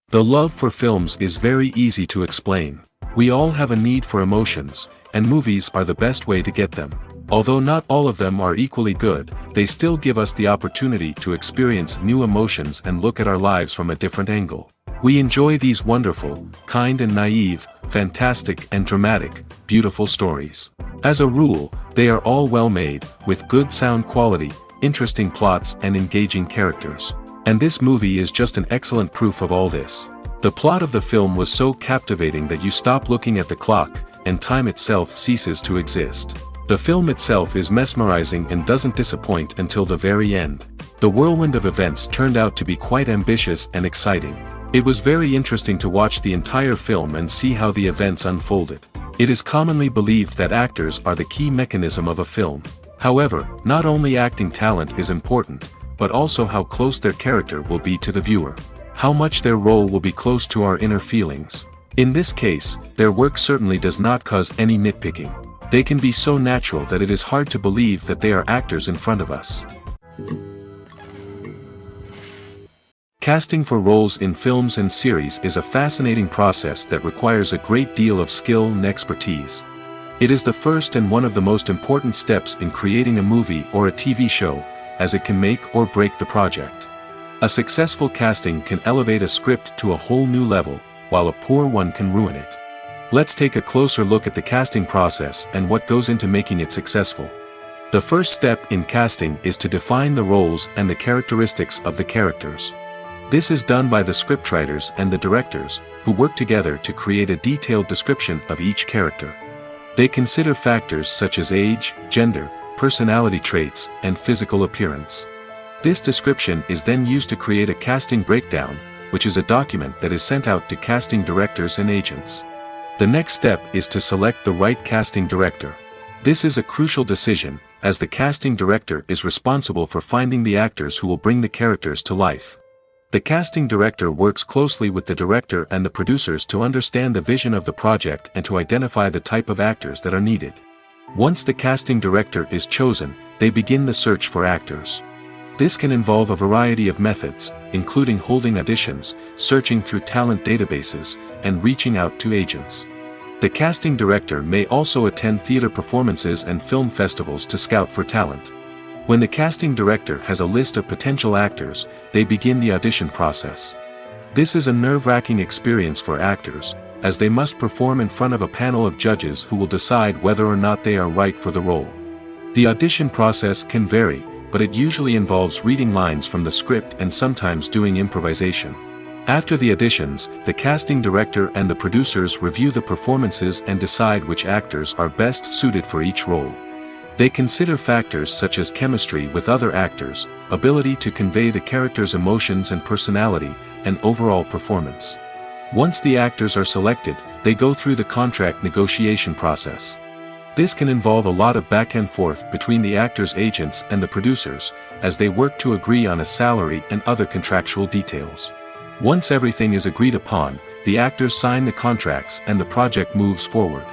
The love for films is very easy to explain. We all have a need for emotions, and movies are the best way to get them. Although not all of them are equally good, they still give us the opportunity to experience new emotions and look at our lives from a different angle. We enjoy these wonderful, kind and naive, fantastic and dramatic, beautiful stories. As a rule, they are all well made, with good sound quality, interesting plots and engaging characters. And this movie is just an excellent proof of all this. The plot of the film was so captivating that you stop looking at the clock, and time itself ceases to exist. The film itself is mesmerizing and doesn't disappoint until the very end. The whirlwind of events turned out to be quite ambitious and exciting. It was very interesting to watch the entire film and see how the events unfolded. It is commonly believed that actors are the key mechanism of a film. However, not only acting talent is important, but also how close their character will be to the viewer. How much their role will be close to our inner feelings. In this case, their work certainly does not cause any nitpicking. They can be so natural that it is hard to believe that they are actors in front of us. Casting for roles in films and series is a fascinating process that requires a great deal of skill and expertise. It is the first and one of the most important steps in creating a movie or a TV show, as it can make or break the project. A successful casting can elevate a script to a whole new level, while a poor one can ruin it. Let's take a closer look at the casting process and what goes into making it successful. The first step in casting is to define the roles and the characteristics of the characters. This is done by the scriptwriters and the directors, who work together to create a detailed description of each character. They consider factors such as age, gender, personality traits, and physical appearance. This description is then used to create a casting breakdown, which is a document that is sent out to casting directors and agents. The next step is to select the right casting director. This is a crucial decision, as the casting director is responsible for finding the actors who will bring the characters to life. The casting director works closely with the director and the producers to understand the vision of the project and to identify the type of actors that are needed. Once the casting director is chosen, they begin the search for actors. This can involve a variety of methods, including holding auditions, searching through talent databases, and reaching out to agents. The casting director may also attend theater performances and film festivals to scout for talent. When the casting director has a list of potential actors, they begin the audition process. This is a nerve-wracking experience for actors, as they must perform in front of a panel of judges who will decide whether or not they are right for the role. The audition process can vary, but it usually involves reading lines from the script and sometimes doing improvisation. After the auditions, the casting director and the producers review the performances and decide which actors are best suited for each role. They consider factors such as chemistry with other actors, ability to convey the character's emotions and personality, and overall performance. Once the actors are selected, they go through the contract negotiation process. This can involve a lot of back and forth between the actors' agents and the producers, as they work to agree on a salary and other contractual details. Once everything is agreed upon, the actors sign the contracts and the project moves forward.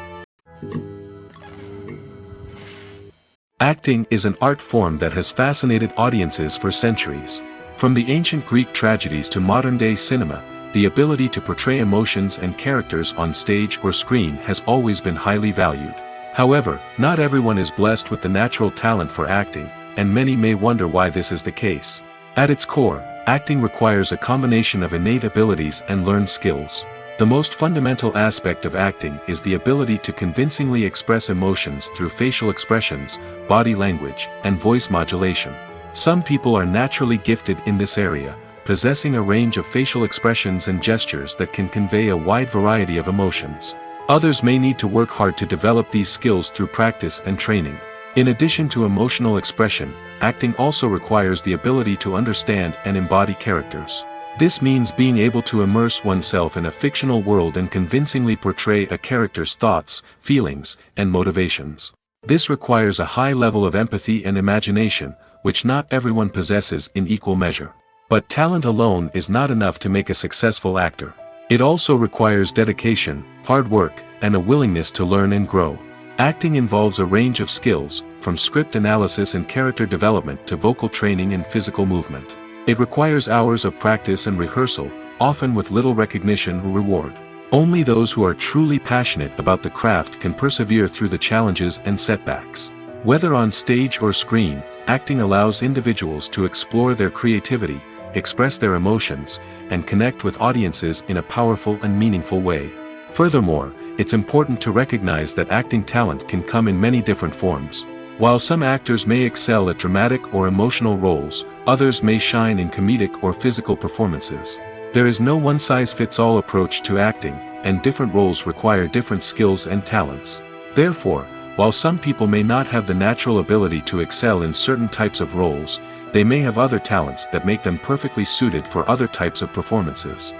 Acting is an art form that has fascinated audiences for centuries. From the ancient Greek tragedies to modern-day cinema, the ability to portray emotions and characters on stage or screen has always been highly valued. However, not everyone is blessed with the natural talent for acting, and many may wonder why this is the case. At its core, acting requires a combination of innate abilities and learned skills. The most fundamental aspect of acting is the ability to convincingly express emotions through facial expressions, body language, and voice modulation. Some people are naturally gifted in this area, possessing a range of facial expressions and gestures that can convey a wide variety of emotions. Others may need to work hard to develop these skills through practice and training. In addition to emotional expression, acting also requires the ability to understand and embody characters. This means being able to immerse oneself in a fictional world and convincingly portray a character's thoughts, feelings, and motivations. This requires a high level of empathy and imagination, which not everyone possesses in equal measure. But talent alone is not enough to make a successful actor. It also requires dedication, hard work, and a willingness to learn and grow. Acting involves a range of skills, from script analysis and character development to vocal training and physical movement. It requires hours of practice and rehearsal, often with little recognition or reward. Only those who are truly passionate about the craft can persevere through the challenges and setbacks. Whether on stage or screen, acting allows individuals to explore their creativity, express their emotions, and connect with audiences in a powerful and meaningful way. Furthermore, it's important to recognize that acting talent can come in many different forms. While some actors may excel at dramatic or emotional roles, others may shine in comedic or physical performances. There is no one-size-fits-all approach to acting, and different roles require different skills and talents. Therefore, while some people may not have the natural ability to excel in certain types of roles, they may have other talents that make them perfectly suited for other types of performances.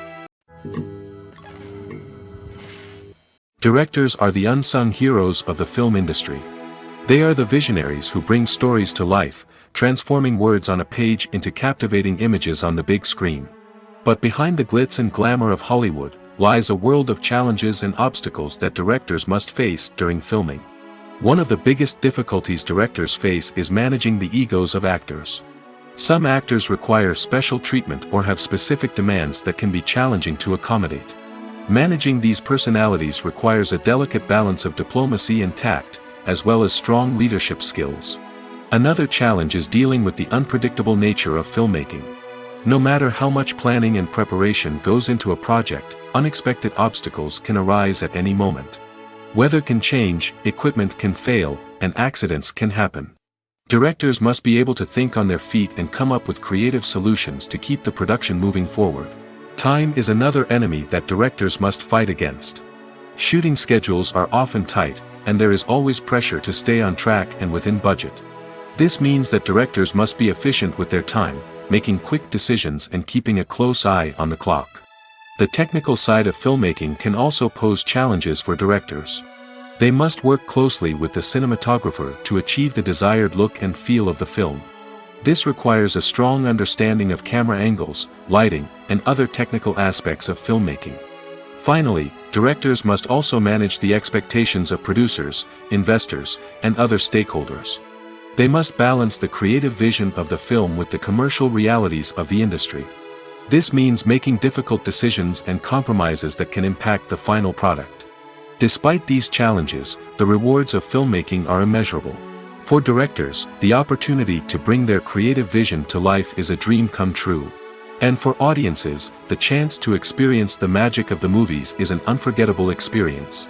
Directors are the unsung heroes of the film industry. They are the visionaries who bring stories to life, transforming words on a page into captivating images on the big screen. But behind the glitz and glamour of Hollywood, lies a world of challenges and obstacles that directors must face during filming. One of the biggest difficulties directors face is managing the egos of actors. Some actors require special treatment or have specific demands that can be challenging to accommodate. Managing these personalities requires a delicate balance of diplomacy and tact, as well as strong leadership skills. Another challenge is dealing with the unpredictable nature of filmmaking. No matter how much planning and preparation goes into a project, unexpected obstacles can arise at any moment. Weather can change, equipment can fail, and accidents can happen. Directors must be able to think on their feet and come up with creative solutions to keep the production moving forward. Time is another enemy that directors must fight against. Shooting schedules are often tight, and there is always pressure to stay on track and within budget. This means that directors must be efficient with their time, making quick decisions and keeping a close eye on the clock. The technical side of filmmaking can also pose challenges for directors. They must work closely with the cinematographer to achieve the desired look and feel of the film. This requires a strong understanding of camera angles, lighting, and other technical aspects of filmmaking. Finally, directors must also manage the expectations of producers, investors, and other stakeholders. They must balance the creative vision of the film with the commercial realities of the industry. This means making difficult decisions and compromises that can impact the final product. Despite these challenges, the rewards of filmmaking are immeasurable. For directors, the opportunity to bring their creative vision to life is a dream come true. And for audiences, the chance to experience the magic of the movies is an unforgettable experience.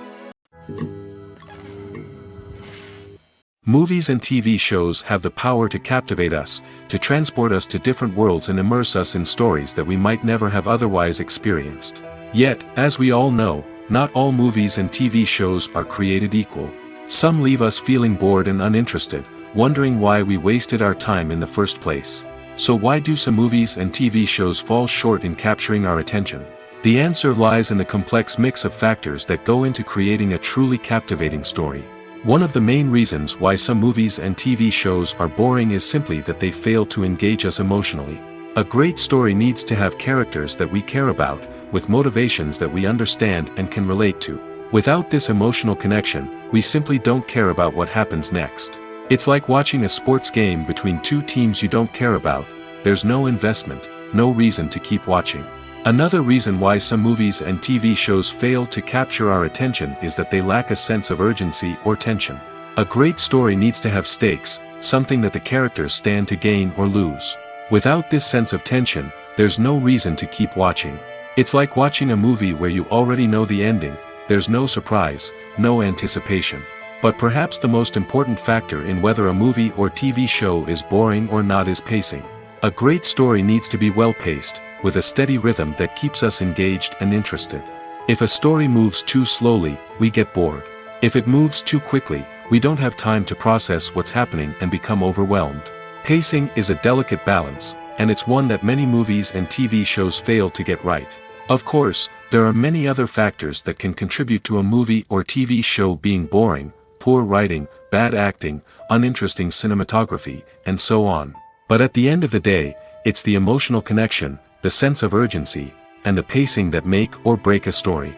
Movies and TV shows have the power to captivate us, to transport us to different worlds and immerse us in stories that we might never have otherwise experienced. Yet, as we all know, not all movies and TV shows are created equal. Some leave us feeling bored and uninterested, wondering why we wasted our time in the first place. So why do some movies and TV shows fall short in capturing our attention? The answer lies in the complex mix of factors that go into creating a truly captivating story. One of the main reasons why some movies and TV shows are boring is simply that they fail to engage us emotionally. A great story needs to have characters that we care about, with motivations that we understand and can relate to. Without this emotional connection, we simply don't care about what happens next. It's like watching a sports game between two teams you don't care about. There's no investment, no reason to keep watching. Another reason why some movies and TV shows fail to capture our attention is that they lack a sense of urgency or tension. A great story needs to have stakes, something that the characters stand to gain or lose. Without this sense of tension, there's no reason to keep watching. It's like watching a movie where you already know the ending. There's no surprise, no anticipation. But perhaps the most important factor in whether a movie or TV show is boring or not is pacing. A great story needs to be well-paced, with a steady rhythm that keeps us engaged and interested. If a story moves too slowly, we get bored. If it moves too quickly, we don't have time to process what's happening and become overwhelmed. Pacing is a delicate balance, and it's one that many movies and TV shows fail to get right. Of course, there are many other factors that can contribute to a movie or TV show being boring: poor writing, bad acting, uninteresting cinematography, and so on. But at the end of the day, it's the emotional connection, the sense of urgency, and the pacing that make or break a story.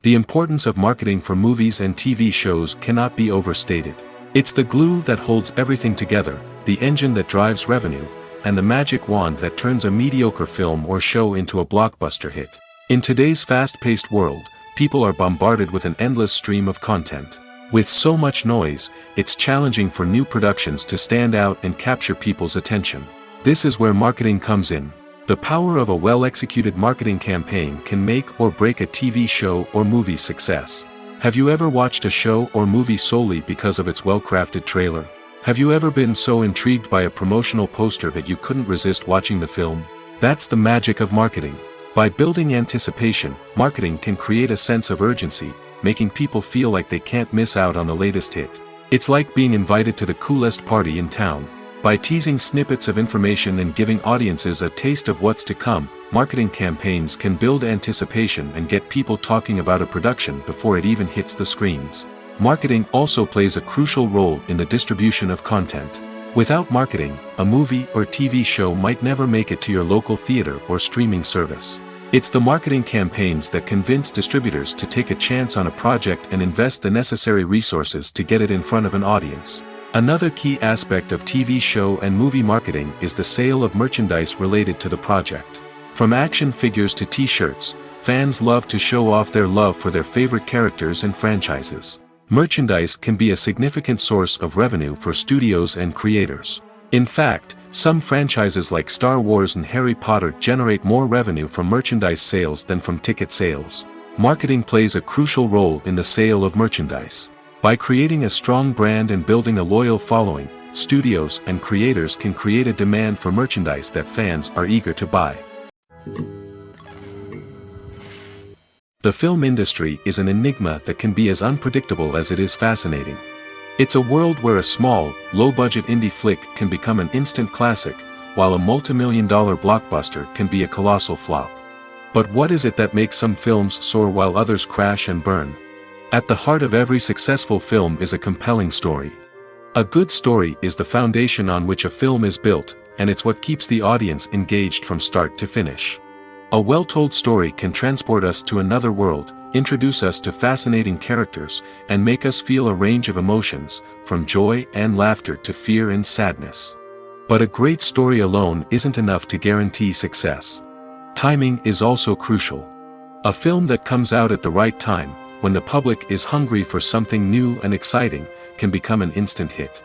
The importance of marketing for movies and TV shows cannot be overstated. It's the glue that holds everything together, the engine that drives revenue, and the magic wand that turns a mediocre film or show into a blockbuster hit. In today's fast-paced world, people are bombarded with an endless stream of content. With so much noise, it's challenging for new productions to stand out and capture people's attention. This is where marketing comes in. The power of a well-executed marketing campaign can make or break a TV show or movie's success. Have you ever watched a show or movie solely because of its well-crafted trailer? Have you ever been so intrigued by a promotional poster that you couldn't resist watching the film? That's the magic of marketing. By building anticipation, marketing can create a sense of urgency, making people feel like they can't miss out on the latest hit. It's like being invited to the coolest party in town. By teasing snippets of information and giving audiences a taste of what's to come, marketing campaigns can build anticipation and get people talking about a production before it even hits the screens. Marketing also plays a crucial role in the distribution of content. Without marketing, a movie or TV show might never make it to your local theater or streaming service. It's the marketing campaigns that convince distributors to take a chance on a project and invest the necessary resources to get it in front of an audience. Another key aspect of TV show and movie marketing is the sale of merchandise related to the project. From action figures to t-shirts, fans love to show off their love for their favorite characters and franchises. Merchandise can be a significant source of revenue for studios and creators. In fact, some franchises like Star Wars and Harry Potter generate more revenue from merchandise sales than from ticket sales. Marketing plays a crucial role in the sale of merchandise. By creating a strong brand and building a loyal following, studios and creators can create a demand for merchandise that fans are eager to buy. The film industry is an enigma that can be as unpredictable as it is fascinating. It's a world where a small, low-budget indie flick can become an instant classic, while a multi-million-dollar blockbuster can be a colossal flop. But what is it that makes some films soar while others crash and burn? At the heart of every successful film is a compelling story. A good story is the foundation on which a film is built, and it's what keeps the audience engaged from start to finish. A well-told story can transport us to another world, introduce us to fascinating characters, and make us feel a range of emotions, from joy and laughter to fear and sadness. But a great story alone isn't enough to guarantee success. Timing is also crucial. A film that comes out at the right time, when the public is hungry for something new and exciting, can become an instant hit.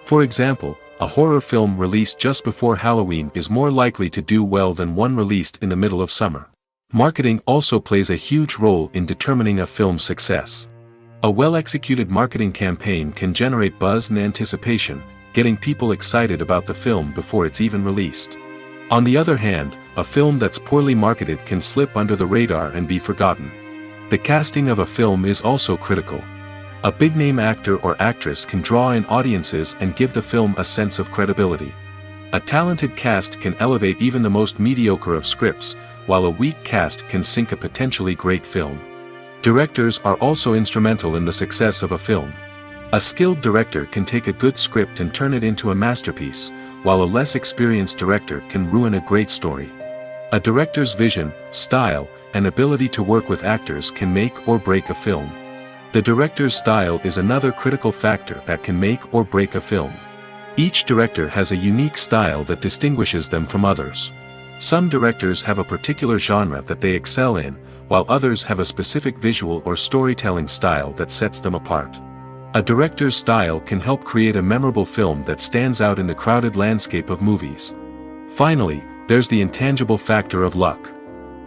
For example, a horror film released just before Halloween is more likely to do well than one released in the middle of summer. Marketing also plays a huge role in determining a film's success. A well-executed marketing campaign can generate buzz and anticipation, getting people excited about the film before it's even released. On the other hand, a film that's poorly marketed can slip under the radar and be forgotten. The casting of a film is also critical. A big-name actor or actress can draw in audiences and give the film a sense of credibility. A talented cast can elevate even the most mediocre of scripts, while a weak cast can sink a potentially great film. Directors are also instrumental in the success of a film. A skilled director can take a good script and turn it into a masterpiece, while a less experienced director can ruin a great story. A director's vision, style, and ability to work with actors can make or break a film. The director's style is another critical factor that can make or break a film. Each director has a unique style that distinguishes them from others. Some directors have a particular genre that they excel in, while others have a specific visual or storytelling style that sets them apart. A director's style can help create a memorable film that stands out in the crowded landscape of movies. Finally, there's the intangible factor of luck.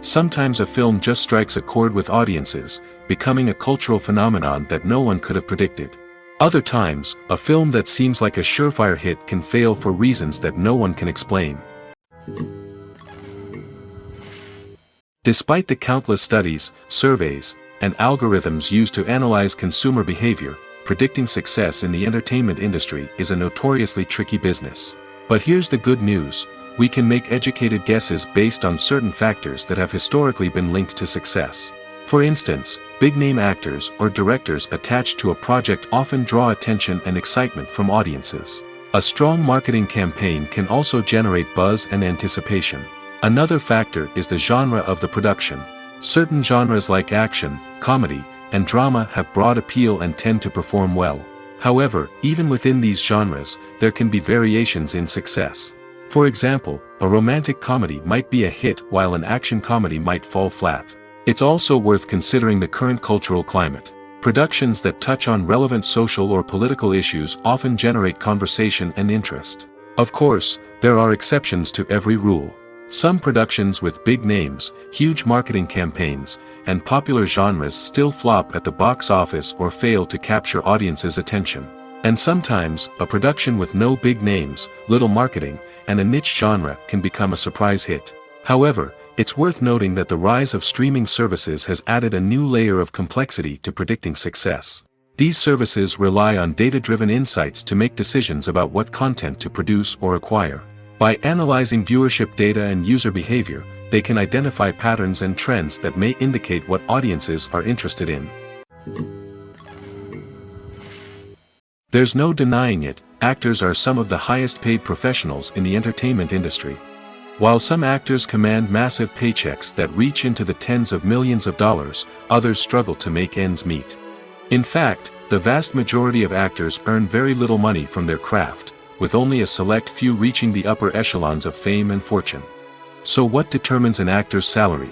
Sometimes a film just strikes a chord with audiences, becoming a cultural phenomenon that no one could have predicted. Other times, a film that seems like a surefire hit can fail for reasons that no one can explain. Despite the countless studies, surveys, and algorithms used to analyze consumer behavior, predicting success in the entertainment industry is a notoriously tricky business. But here's the good news: we can make educated guesses based on certain factors that have historically been linked to success. For instance, big-name actors or directors attached to a project often draw attention and excitement from audiences. A strong marketing campaign can also generate buzz and anticipation. Another factor is the genre of the production. Certain genres like action, comedy, and drama have broad appeal and tend to perform well. However, even within these genres, there can be variations in success. For example, a romantic comedy might be a hit while an action comedy might fall flat. It's also worth considering the current cultural climate. Productions that touch on relevant social or political issues often generate conversation and interest. Of course, there are exceptions to every rule. Some productions with big names, huge marketing campaigns, and popular genres still flop at the box office or fail to capture audiences' attention. And sometimes, a production with no big names, little marketing, and a niche genre can become a surprise hit. However, it's worth noting that the rise of streaming services has added a new layer of complexity to predicting success. These services rely on data-driven insights to make decisions about what content to produce or acquire. By analyzing viewership data and user behavior, they can identify patterns and trends that may indicate what audiences are interested in. There's no denying it, actors are some of the highest-paid professionals in the entertainment industry. While some actors command massive paychecks that reach into the tens of millions of dollars, others struggle to make ends meet. In fact, the vast majority of actors earn very little money from their craft, with only a select few reaching the upper echelons of fame and fortune. So what determines an actor's salary?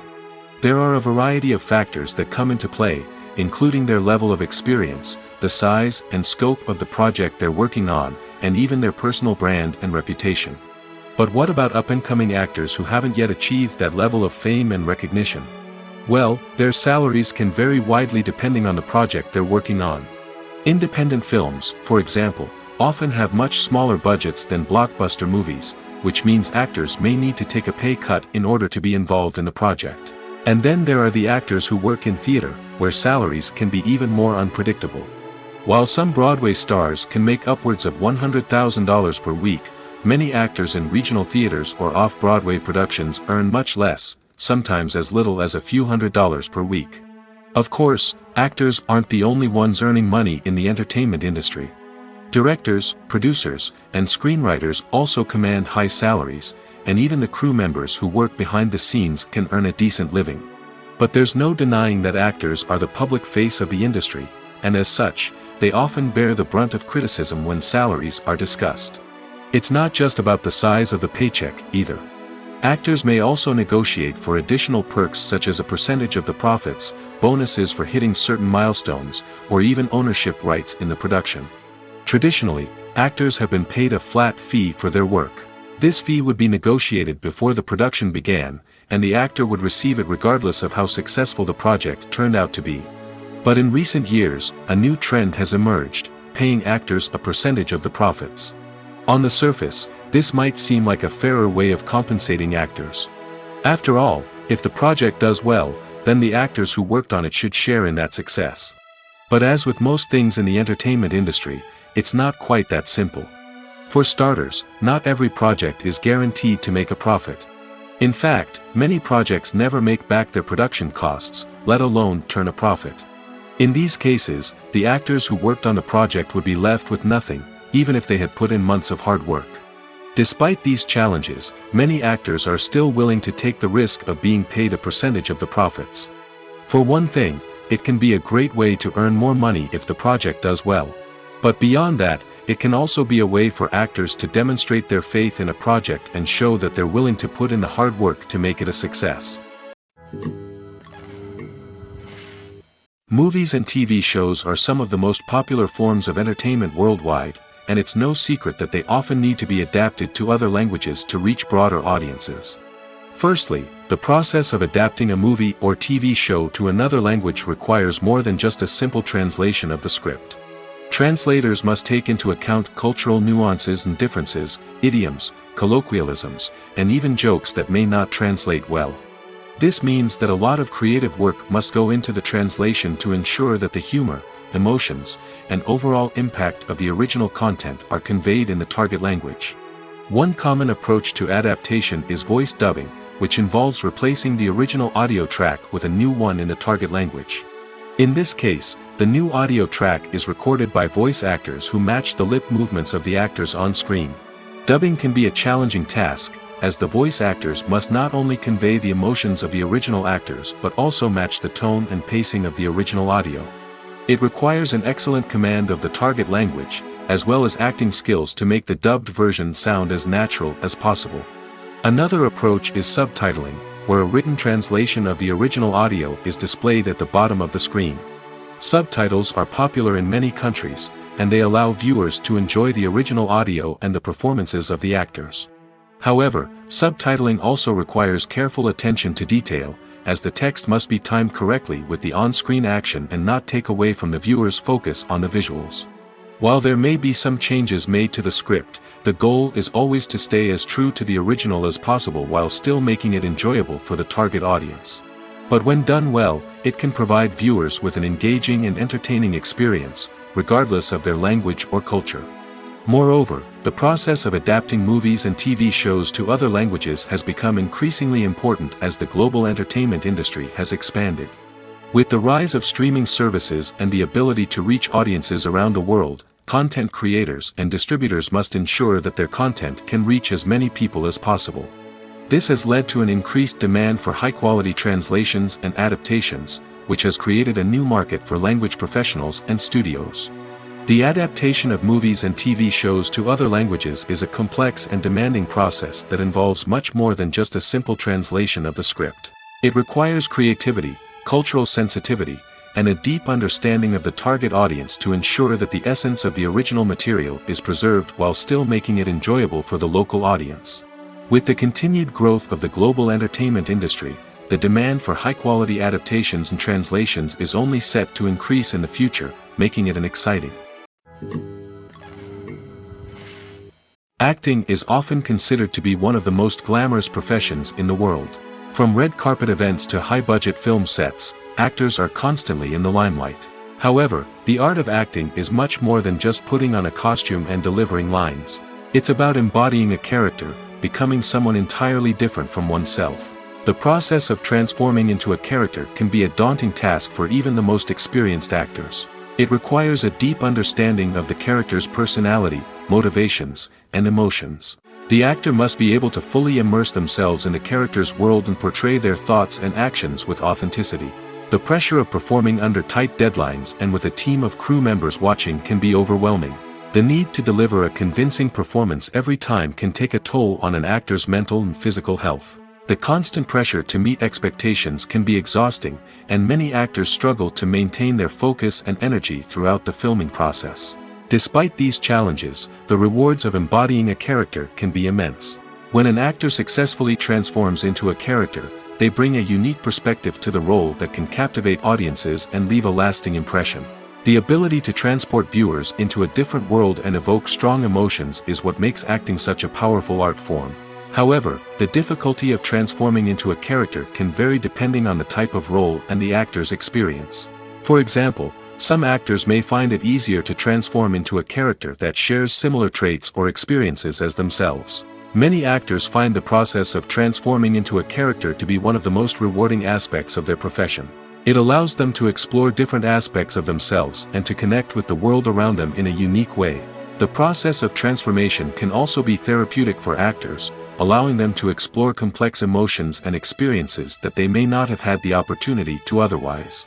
There are a variety of factors that come into play, including their level of experience, the size and scope of the project they're working on, and even their personal brand and reputation. But what about up-and-coming actors who haven't yet achieved that level of fame and recognition? Well, their salaries can vary widely depending on the project they're working on. Independent films, for example, often have much smaller budgets than blockbuster movies, which means actors may need to take a pay cut in order to be involved in the project. And then there are the actors who work in theater, where salaries can be even more unpredictable. While some Broadway stars can make upwards of $100,000 per week, many actors in regional theaters or off-Broadway productions earn much less, sometimes as little as a few $100s per week. Of course, actors aren't the only ones earning money in the entertainment industry. Directors, producers, and screenwriters also command high salaries, and even the crew members who work behind the scenes can earn a decent living. But there's no denying that actors are the public face of the industry, and as such, they often bear the brunt of criticism when salaries are discussed. It's not just about the size of the paycheck, either. Actors may also negotiate for additional perks such as a percentage of the profits, bonuses for hitting certain milestones, or even ownership rights in the production. Traditionally, actors have been paid a flat fee for their work. This fee would be negotiated before the production began, and the actor would receive it regardless of how successful the project turned out to be. But in recent years, a new trend has emerged, paying actors a percentage of the profits. On the surface, this might seem like a fairer way of compensating actors. After all, if the project does well, then the actors who worked on it should share in that success. But as with most things in the entertainment industry, it's not quite that simple. For starters, not every project is guaranteed to make a profit. In fact, many projects never make back their production costs, let alone turn a profit. In these cases, the actors who worked on the project would be left with nothing, even if they had put in months of hard work. Despite these challenges, many actors are still willing to take the risk of being paid a percentage of the profits. For one thing, it can be a great way to earn more money if the project does well. But beyond that, it can also be a way for actors to demonstrate their faith in a project and show that they're willing to put in the hard work to make it a success. Movies and TV shows are some of the most popular forms of entertainment worldwide, and it's no secret that they often need to be adapted to other languages to reach broader audiences. Firstly, the process of adapting a movie or TV show to another language requires more than just a simple translation of the script. Translators must take into account cultural nuances and differences, idioms, colloquialisms, and even jokes that may not translate well. This means that a lot of creative work must go into the translation to ensure that the humor, emotions, and overall impact of the original content are conveyed in the target language. One common approach to adaptation is voice dubbing, which involves replacing the original audio track with a new one in the target language. In this case, the new audio track is recorded by voice actors who match the lip movements of the actors on screen. Dubbing can be a challenging task, as the voice actors must not only convey the emotions of the original actors but also match the tone and pacing of the original audio. It requires an excellent command of the target language, as well as acting skills to make the dubbed version sound as natural as possible. Another approach is subtitling, where a written translation of the original audio is displayed at the bottom of the screen. Subtitles are popular in many countries, and they allow viewers to enjoy the original audio and the performances of the actors. However, subtitling also requires careful attention to detail, as the text must be timed correctly with the on-screen action and not take away from the viewer's focus on the visuals. While there may be some changes made to the script, the goal is always to stay as true to the original as possible while still making it enjoyable for the target audience. But when done well, it can provide viewers with an engaging and entertaining experience, regardless of their language or culture. Moreover, the process of adapting movies and TV shows to other languages has become increasingly important as the global entertainment industry has expanded. With the rise of streaming services and the ability to reach audiences around the world, content creators and distributors must ensure that their content can reach as many people as possible. This has led to an increased demand for high-quality translations and adaptations, which has created a new market for language professionals and studios. The adaptation of movies and TV shows to other languages is a complex and demanding process that involves much more than just a simple translation of the script. It requires creativity, cultural sensitivity, and a deep understanding of the target audience to ensure that the essence of the original material is preserved while still making it enjoyable for the local audience. With the continued growth of the global entertainment industry, the demand for high-quality adaptations and translations is only set to increase in the future, making it an exciting. Acting is often considered to be one of the most glamorous professions in the world. From red carpet events to high-budget film sets, actors are constantly in the limelight. However, the art of acting is much more than just putting on a costume and delivering lines. It's about embodying a character, becoming someone entirely different from oneself. The process of transforming into a character can be a daunting task for even the most experienced actors. It requires a deep understanding of the character's personality, motivations, and emotions. The actor must be able to fully immerse themselves in the character's world and portray their thoughts and actions with authenticity. The pressure of performing under tight deadlines and with a team of crew members watching can be overwhelming. The need to deliver a convincing performance every time can take a toll on an actor's mental and physical health. The constant pressure to meet expectations can be exhausting, and many actors struggle to maintain their focus and energy throughout the filming process. Despite these challenges, the rewards of embodying a character can be immense. When an actor successfully transforms into a character, they bring a unique perspective to the role that can captivate audiences and leave a lasting impression. The ability to transport viewers into a different world and evoke strong emotions is what makes acting such a powerful art form. However, the difficulty of transforming into a character can vary depending on the type of role and the actor's experience. For example, some actors may find it easier to transform into a character that shares similar traits or experiences as themselves. Many actors find the process of transforming into a character to be one of the most rewarding aspects of their profession. It allows them to explore different aspects of themselves and to connect with the world around them in a unique way. The process of transformation can also be therapeutic for actors, allowing them to explore complex emotions and experiences that they may not have had the opportunity to otherwise.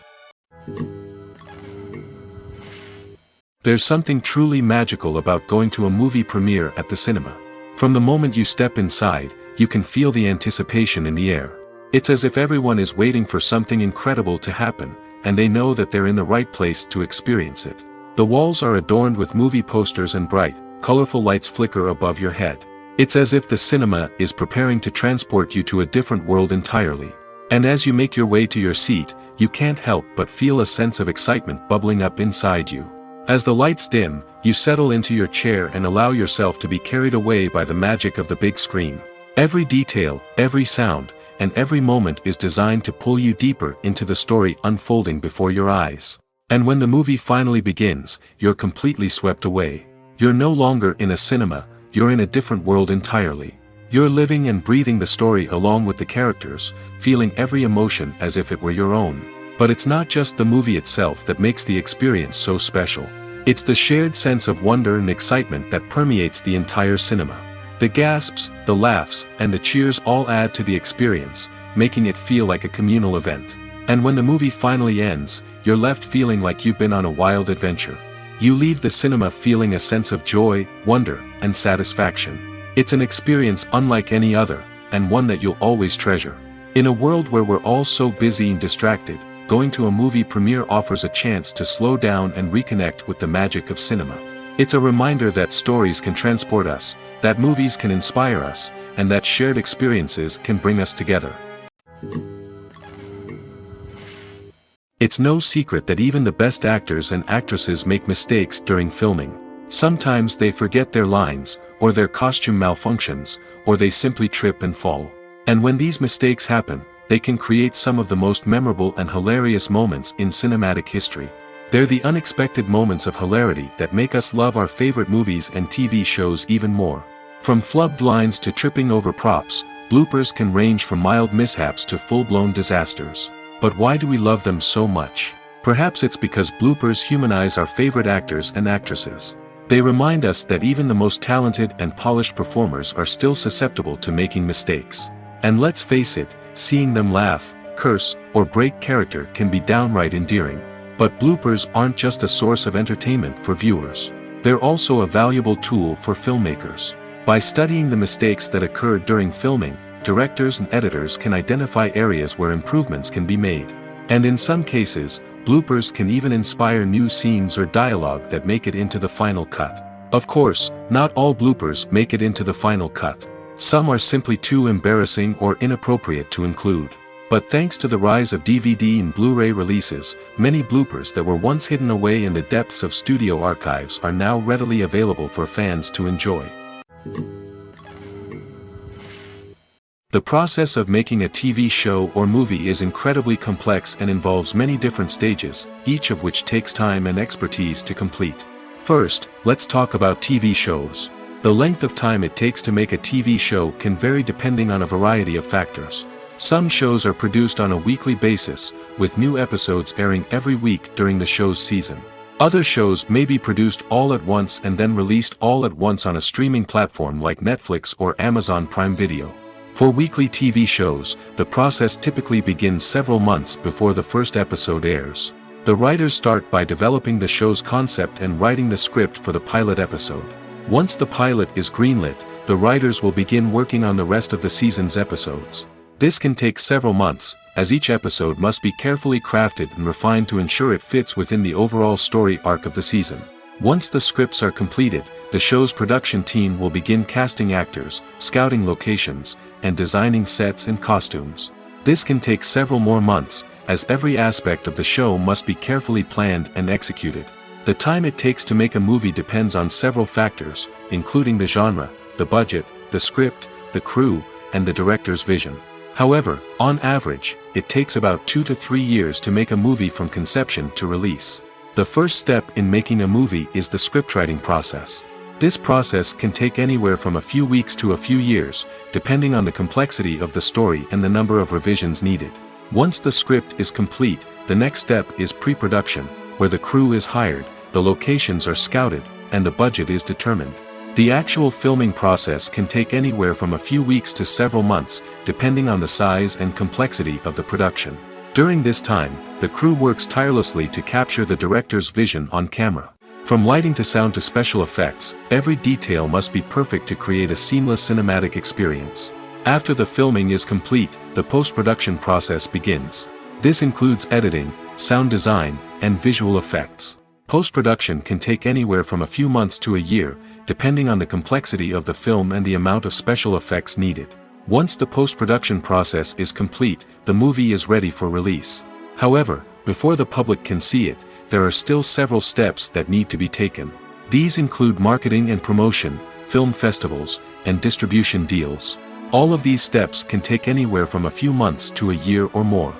There's something truly magical about going to a movie premiere at the cinema. From the moment you step inside, you can feel the anticipation in the air. It's as if everyone is waiting for something incredible to happen, and they know that they're in the right place to experience it. The walls are adorned with movie posters and bright, colorful lights flicker above your head. It's as if the cinema is preparing to transport you to a different world entirely. And as you make your way to your seat, you can't help but feel a sense of excitement bubbling up inside you. As the lights dim, you settle into your chair and allow yourself to be carried away by the magic of the big screen. Every detail, every sound, and every moment is designed to pull you deeper into the story unfolding before your eyes. And when the movie finally begins, you're completely swept away. You're no longer in a cinema, you're in a different world entirely. You're living and breathing the story along with the characters, feeling every emotion as if it were your own. But it's not just the movie itself that makes the experience so special. It's the shared sense of wonder and excitement that permeates the entire cinema. The gasps, the laughs, and the cheers all add to the experience, making it feel like a communal event. And when the movie finally ends, you're left feeling like you've been on a wild adventure. You leave the cinema feeling a sense of joy, wonder, and satisfaction. It's an experience unlike any other, and one that you'll always treasure. In a world where we're all so busy and distracted, going to a movie premiere offers a chance to slow down and reconnect with the magic of cinema. It's a reminder that stories can transport us, that movies can inspire us, and that shared experiences can bring us together. It's no secret that even the best actors and actresses make mistakes during filming. Sometimes they forget their lines, or their costume malfunctions, or they simply trip and fall. And when these mistakes happen, they can create some of the most memorable and hilarious moments in cinematic history. They're the unexpected moments of hilarity that make us love our favorite movies and TV shows even more. From flubbed lines to tripping over props, bloopers can range from mild mishaps to full-blown disasters. But why do we love them so much? Perhaps it's because bloopers humanize our favorite actors and actresses. They remind us that even the most talented and polished performers are still susceptible to making mistakes. And let's face it, seeing them laugh, curse, or break character can be downright endearing. But bloopers aren't just a source of entertainment for viewers. They're also a valuable tool for filmmakers. By studying the mistakes that occurred during filming, directors and editors can identify areas where improvements can be made. And in some cases, bloopers can even inspire new scenes or dialogue that make it into the final cut. Of course, not all bloopers make it into the final cut. Some are simply too embarrassing or inappropriate to include. But thanks to the rise of DVD and Blu-ray releases, many bloopers that were once hidden away in the depths of studio archives are now readily available for fans to enjoy. The process of making a TV show or movie is incredibly complex and involves many different stages, each of which takes time and expertise to complete. First, let's talk about TV shows. The length of time it takes to make a TV show can vary depending on a variety of factors. Some shows are produced on a weekly basis, with new episodes airing every week during the show's season. Other shows may be produced all at once and then released all at once on a streaming platform like Netflix or Amazon Prime Video. For weekly TV shows, the process typically begins several months before the first episode airs. The writers start by developing the show's concept and writing the script for the pilot episode. Once the pilot is greenlit, the writers will begin working on the rest of the season's episodes. This can take several months, as each episode must be carefully crafted and refined to ensure it fits within the overall story arc of the season. Once the scripts are completed, the show's production team will begin casting actors, scouting locations, and designing sets and costumes. This can take several more months, as every aspect of the show must be carefully planned and executed. The time it takes to make a movie depends on several factors, including the genre, the budget, the script, the crew, and the director's vision. However, on average, it takes about 2 to 3 years to make a movie from conception to release. The first step in making a movie is the scriptwriting process. This process can take anywhere from a few weeks to a few years, depending on the complexity of the story and the number of revisions needed. Once the script is complete, the next step is pre-production, where the crew is hired, the locations are scouted, and the budget is determined. The actual filming process can take anywhere from a few weeks to several months, depending on the size and complexity of the production. During this time, the crew works tirelessly to capture the director's vision on camera. From lighting to sound to special effects, every detail must be perfect to create a seamless cinematic experience. After the filming is complete, the post-production process begins. This includes editing, sound design, and visual effects. Post-production can take anywhere from a few months to a year, depending on the complexity of the film and the amount of special effects needed. Once the post-production process is complete, the movie is ready for release. However, before the public can see it, there are still several steps that need to be taken. These include marketing and promotion, film festivals, and distribution deals. All of these steps can take anywhere from a few months to a year or more.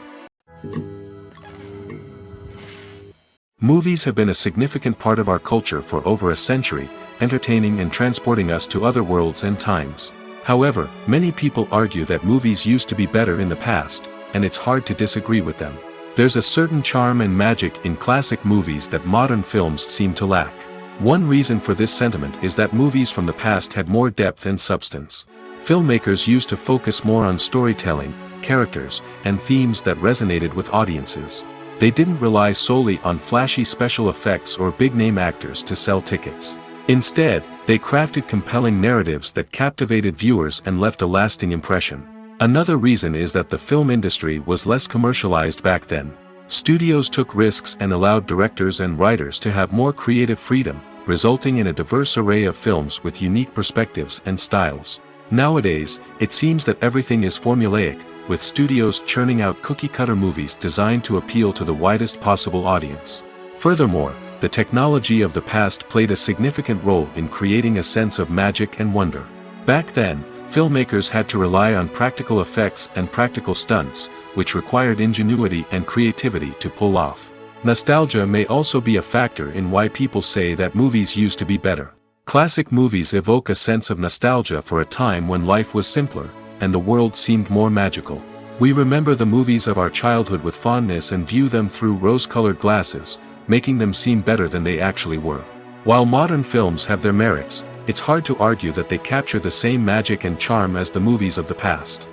Movies have been a significant part of our culture for over a century, entertaining and transporting us to other worlds and times. However, many people argue that movies used to be better in the past, and it's hard to disagree with them. There's a certain charm and magic in classic movies that modern films seem to lack. One reason for this sentiment is that movies from the past had more depth and substance. Filmmakers used to focus more on storytelling, characters, and themes that resonated with audiences. They didn't rely solely on flashy special effects or big-name actors to sell tickets. Instead, they crafted compelling narratives that captivated viewers and left a lasting impression. Another reason is that the film industry was less commercialized back then. Studios took risks and allowed directors and writers to have more creative freedom, resulting in a diverse array of films with unique perspectives and styles. Nowadays, it seems that everything is formulaic, with studios churning out cookie-cutter movies designed to appeal to the widest possible audience. Furthermore, the technology of the past played a significant role in creating a sense of magic and wonder. Back then, filmmakers had to rely on practical effects and practical stunts, which required ingenuity and creativity to pull off. Nostalgia may also be a factor in why people say that movies used to be better. Classic movies evoke a sense of nostalgia for a time when life was simpler, and the world seemed more magical. We remember the movies of our childhood with fondness and view them through rose-colored glasses, making them seem better than they actually were. While modern films have their merits, it's hard to argue that they capture the same magic and charm as the movies of the past.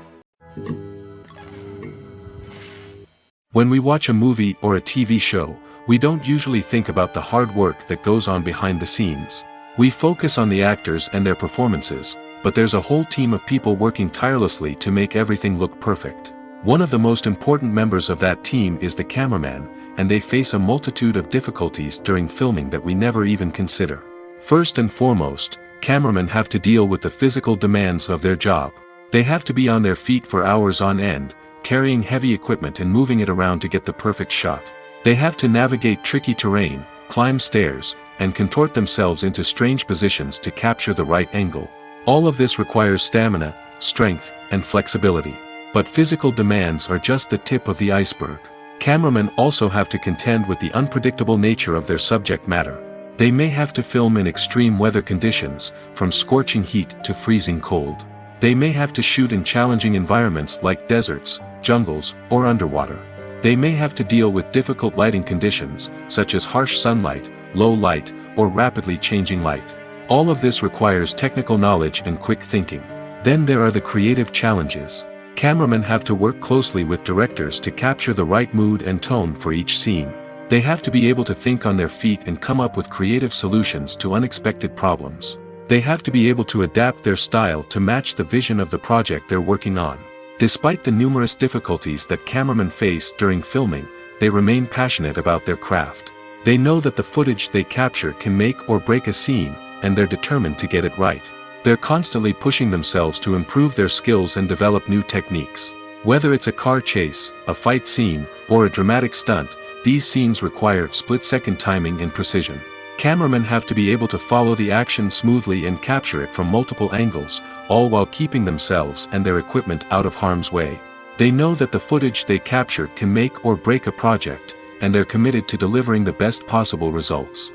When we watch a movie or a TV show, we don't usually think about the hard work that goes on behind the scenes. We focus on the actors and their performances, but there's a whole team of people working tirelessly to make everything look perfect. One of the most important members of that team is the cameraman, and they face a multitude of difficulties during filming that we never even consider. First and foremost, cameramen have to deal with the physical demands of their job. They have to be on their feet for hours on end, carrying heavy equipment and moving it around to get the perfect shot. They have to navigate tricky terrain, climb stairs, and contort themselves into strange positions to capture the right angle. All of this requires stamina, strength, and flexibility. But physical demands are just the tip of the iceberg. Cameramen also have to contend with the unpredictable nature of their subject matter. They may have to film in extreme weather conditions, from scorching heat to freezing cold. They may have to shoot in challenging environments like deserts, jungles, or underwater. They may have to deal with difficult lighting conditions, such as harsh sunlight, low light, or rapidly changing light. All of this requires technical knowledge and quick thinking. Then there are the creative challenges. Cameramen have to work closely with directors to capture the right mood and tone for each scene. They have to be able to think on their feet and come up with creative solutions to unexpected problems. They have to be able to adapt their style to match the vision of the project they're working on. Despite the numerous difficulties that cameramen face during filming, they remain passionate about their craft. They know that the footage they capture can make or break a scene, and they're determined to get it right. They're constantly pushing themselves to improve their skills and develop new techniques. Whether it's a car chase, a fight scene, or a dramatic stunt, these scenes require split-second timing and precision. Cameramen have to be able to follow the action smoothly and capture it from multiple angles, all while keeping themselves and their equipment out of harm's way. They know that the footage they capture can make or break a project, and they're committed to delivering the best possible results.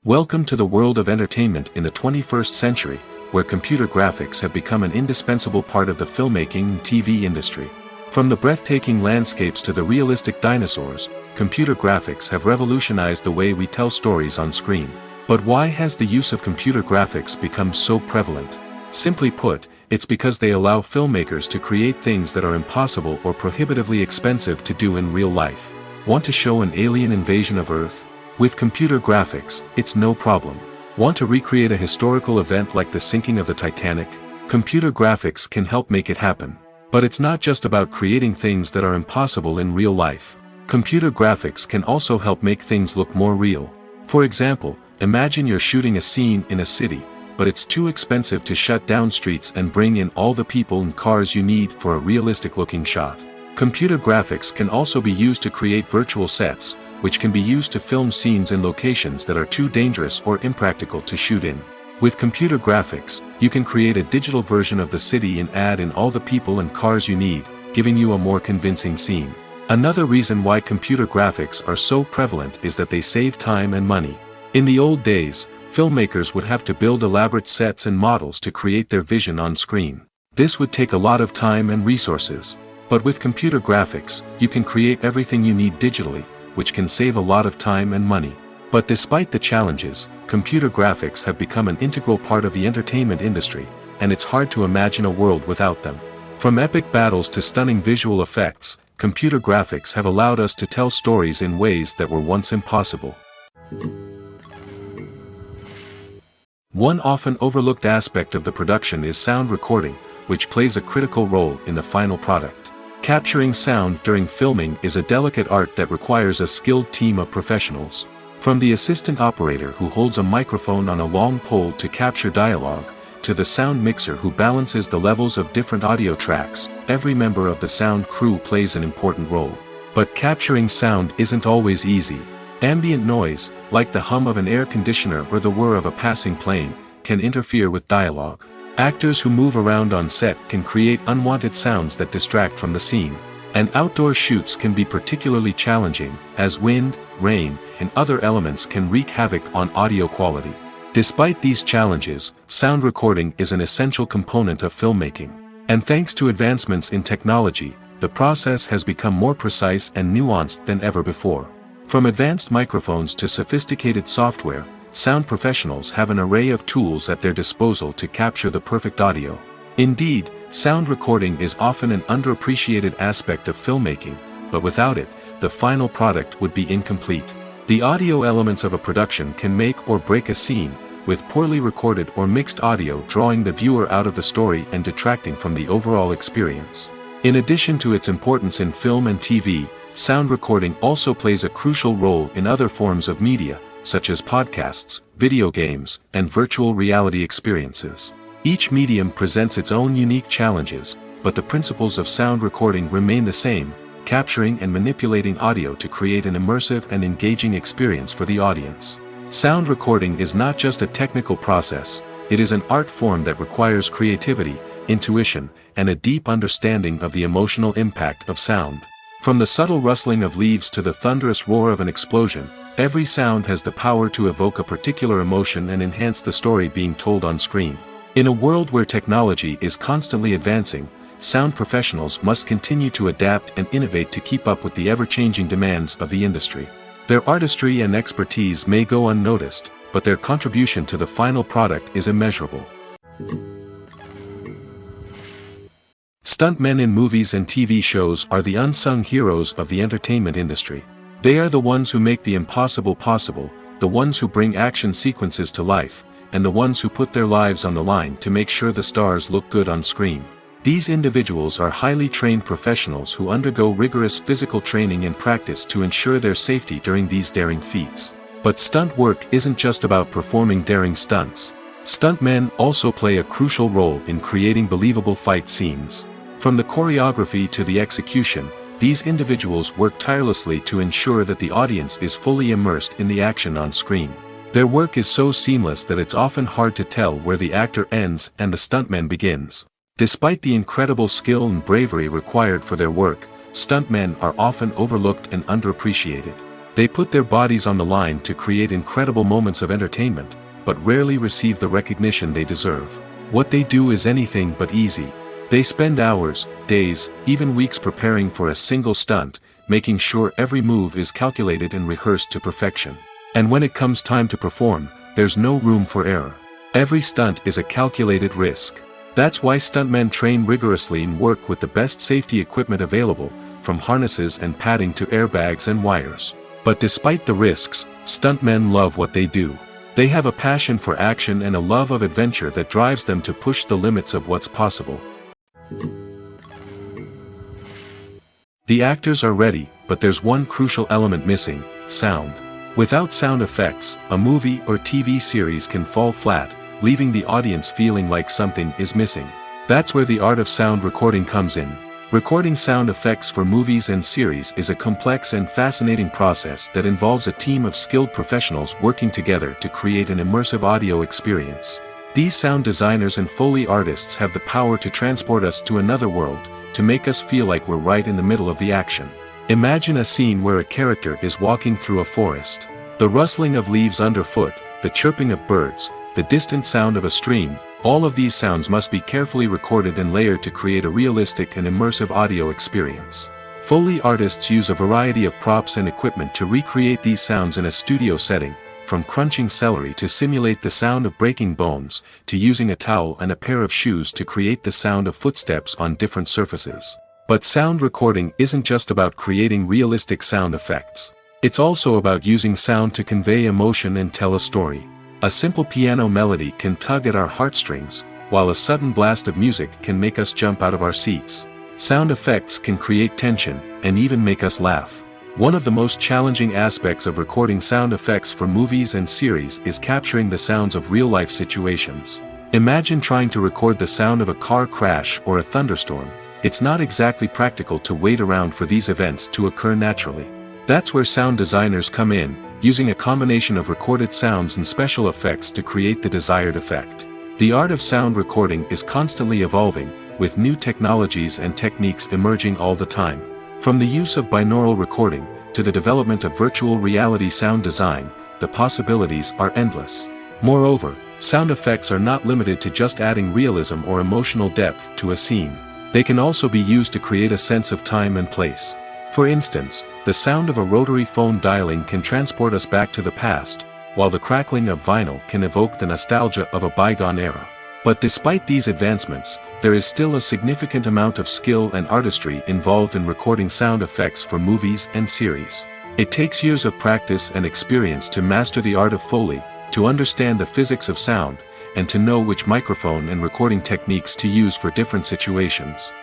Welcome to the world of entertainment in the 21st century, where computer graphics have become an indispensable part of the filmmaking and TV industry. From the breathtaking landscapes to the realistic dinosaurs, computer graphics have revolutionized the way we tell stories on screen. But why has the use of computer graphics become so prevalent? Simply put, it's because they allow filmmakers to create things that are impossible or prohibitively expensive to do in real life. Want to show an alien invasion of Earth? With computer graphics, it's no problem. Want to recreate a historical event like the sinking of the Titanic? Computer graphics can help make it happen. But it's not just about creating things that are impossible in real life. Computer graphics can also help make things look more real. For example, imagine you're shooting a scene in a city, but it's too expensive to shut down streets and bring in all the people and cars you need for a realistic-looking shot. Computer graphics can also be used to create virtual sets, which can be used to film scenes in locations that are too dangerous or impractical to shoot in. With computer graphics, you can create a digital version of the city and add in all the people and cars you need, giving you a more convincing scene. Another reason why computer graphics are so prevalent is that they save time and money. In the old days, filmmakers would have to build elaborate sets and models to create their vision on screen. This would take a lot of time and resources. But with computer graphics, you can create everything you need digitally, which can save a lot of time and money. But despite the challenges, computer graphics have become an integral part of the entertainment industry, and it's hard to imagine a world without them. From epic battles to stunning visual effects, computer graphics have allowed us to tell stories in ways that were once impossible. One often overlooked aspect of the production is sound recording, which plays a critical role in the final product. Capturing sound during filming is a delicate art that requires a skilled team of professionals. From the assistant operator who holds a microphone on a long pole to capture dialogue, to the sound mixer who balances the levels of different audio tracks, every member of the sound crew plays an important role. But capturing sound isn't always easy. Ambient noise, like the hum of an air conditioner or the whir of a passing plane, can interfere with dialogue. Actors who move around on set can create unwanted sounds that distract from the scene. And outdoor shoots can be particularly challenging, as wind, rain, and other elements can wreak havoc on audio quality. Despite these challenges, sound recording is an essential component of filmmaking. And thanks to advancements in technology, the process has become more precise and nuanced than ever before. From advanced microphones to sophisticated software, sound professionals have an array of tools at their disposal to capture the perfect audio. Indeed, sound recording is often an underappreciated aspect of filmmaking, but without it, the final product would be incomplete. The audio elements of a production can make or break a scene, with poorly recorded or mixed audio drawing the viewer out of the story and detracting from the overall experience. In addition to its importance in film and TV, sound recording also plays a crucial role in other forms of media, such as podcasts, video games, and virtual reality experiences. Each medium presents its own unique challenges, but the principles of sound recording remain the same, capturing and manipulating audio to create an immersive and engaging experience for the audience. Sound recording is not just a technical process, it is an art form that requires creativity, intuition, and a deep understanding of the emotional impact of sound. From the subtle rustling of leaves to the thunderous roar of an explosion, every sound has the power to evoke a particular emotion and enhance the story being told on screen. In a world where technology is constantly advancing, sound professionals must continue to adapt and innovate to keep up with the ever-changing demands of the industry. Their artistry and expertise may go unnoticed, but their contribution to the final product is immeasurable. Stuntmen in movies and TV shows are the unsung heroes of the entertainment industry. They are the ones who make the impossible possible, the ones who bring action sequences to life, and the ones who put their lives on the line to make sure the stars look good on screen. These individuals are highly trained professionals who undergo rigorous physical training and practice to ensure their safety during these daring feats. But stunt work isn't just about performing daring stunts. Stuntmen also play a crucial role in creating believable fight scenes. From the choreography to the execution, these individuals work tirelessly to ensure that the audience is fully immersed in the action on screen. Their work is so seamless that it's often hard to tell where the actor ends and the stuntman begins. Despite the incredible skill and bravery required for their work, stuntmen are often overlooked and underappreciated. They put their bodies on the line to create incredible moments of entertainment, but rarely receive the recognition they deserve. What they do is anything but easy. They spend hours, days, even weeks preparing for a single stunt, making sure every move is calculated and rehearsed to perfection. And when it comes time to perform, there's no room for error. Every stunt is a calculated risk. That's why stuntmen train rigorously and work with the best safety equipment available, from harnesses and padding to airbags and wires. But despite the risks, stuntmen love what they do. They have a passion for action and a love of adventure that drives them to push the limits of what's possible. The actors are ready, but there's one crucial element missing: sound. Without sound effects, a movie or TV series can fall flat, leaving the audience feeling like something is missing. That's where the art of sound recording comes in. Recording sound effects for movies and series is a complex and fascinating process that involves a team of skilled professionals working together to create an immersive audio experience. These sound designers and Foley artists have the power to transport us to another world, to make us feel like we're right in the middle of the action. Imagine a scene where a character is walking through a forest. The rustling of leaves underfoot, the chirping of birds, the distant sound of a stream, all of these sounds must be carefully recorded and layered to create a realistic and immersive audio experience. Foley artists use a variety of props and equipment to recreate these sounds in a studio setting, from crunching celery to simulate the sound of breaking bones, to using a towel and a pair of shoes to create the sound of footsteps on different surfaces. But sound recording isn't just about creating realistic sound effects. It's also about using sound to convey emotion and tell a story. A simple piano melody can tug at our heartstrings, while a sudden blast of music can make us jump out of our seats. Sound effects can create tension, and even make us laugh. One of the most challenging aspects of recording sound effects for movies and series is capturing the sounds of real-life situations. Imagine trying to record the sound of a car crash or a thunderstorm. It's not exactly practical to wait around for these events to occur naturally. That's where sound designers come in, using a combination of recorded sounds and special effects to create the desired effect. The art of sound recording is constantly evolving, with new technologies and techniques emerging all the time. From the use of binaural recording, to the development of virtual reality sound design, the possibilities are endless. Moreover, sound effects are not limited to just adding realism or emotional depth to a scene. They can also be used to create a sense of time and place. For instance, the sound of a rotary phone dialing can transport us back to the past, while the crackling of vinyl can evoke the nostalgia of a bygone era. But despite these advancements, there is still a significant amount of skill and artistry involved in recording sound effects for movies and series. It takes years of practice and experience to master the art of Foley, to understand the physics of sound, and to know which microphone and recording techniques to use for different situations.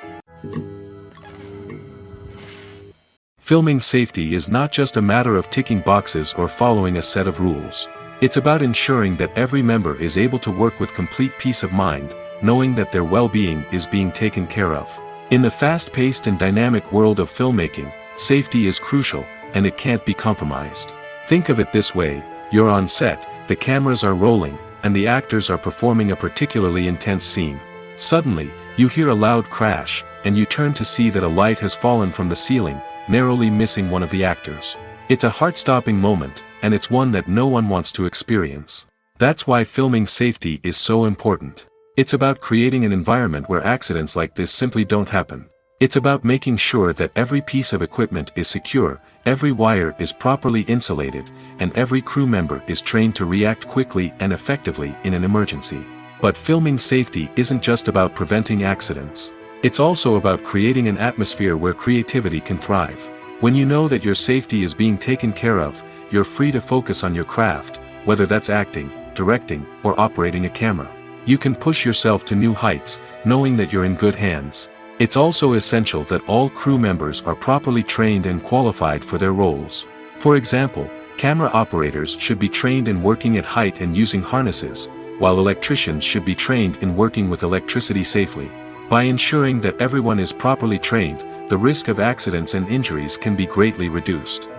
Filming safety is not just a matter of ticking boxes or following a set of rules. It's about ensuring that every member is able to work with complete peace of mind, knowing that their well-being is being taken care of. In the fast-paced and dynamic world of filmmaking, safety is crucial, and it can't be compromised. Think of it this way: you're on set, the cameras are rolling, and the actors are performing a particularly intense scene. Suddenly, you hear a loud crash, and you turn to see that a light has fallen from the ceiling, narrowly missing one of the actors. It's a heart-stopping moment, and it's one that no one wants to experience. That's why filming safety is so important. It's about creating an environment where accidents like this simply don't happen. It's about making sure that every piece of equipment is secure, every wire is properly insulated, and every crew member is trained to react quickly and effectively in an emergency. But filming safety isn't just about preventing accidents. It's also about creating an atmosphere where creativity can thrive. When you know that your safety is being taken care of, you're free to focus on your craft, whether that's acting, directing, or operating a camera. You can push yourself to new heights, knowing that you're in good hands. It's also essential that all crew members are properly trained and qualified for their roles. For example, camera operators should be trained in working at height and using harnesses, while electricians should be trained in working with electricity safely. By ensuring that everyone is properly trained, the risk of accidents and injuries can be greatly reduced.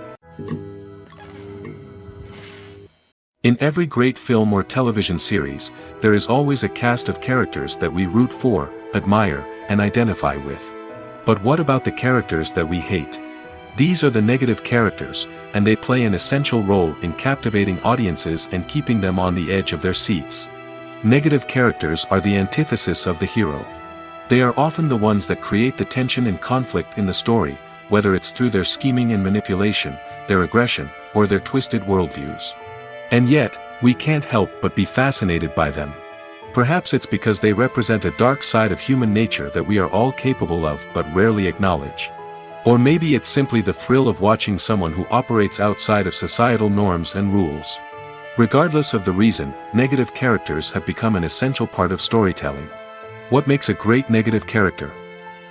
In every great film or television series, there is always a cast of characters that we root for, admire, and identify with. But what about the characters that we hate? These are the negative characters, and they play an essential role in captivating audiences and keeping them on the edge of their seats. Negative characters are the antithesis of the hero. They are often the ones that create the tension and conflict in the story, whether it's through their scheming and manipulation, their aggression, or their twisted worldviews. And yet, we can't help but be fascinated by them. Perhaps it's because they represent a dark side of human nature that we are all capable of but rarely acknowledge. Or maybe it's simply the thrill of watching someone who operates outside of societal norms and rules. Regardless of the reason, negative characters have become an essential part of storytelling. What makes a great negative character?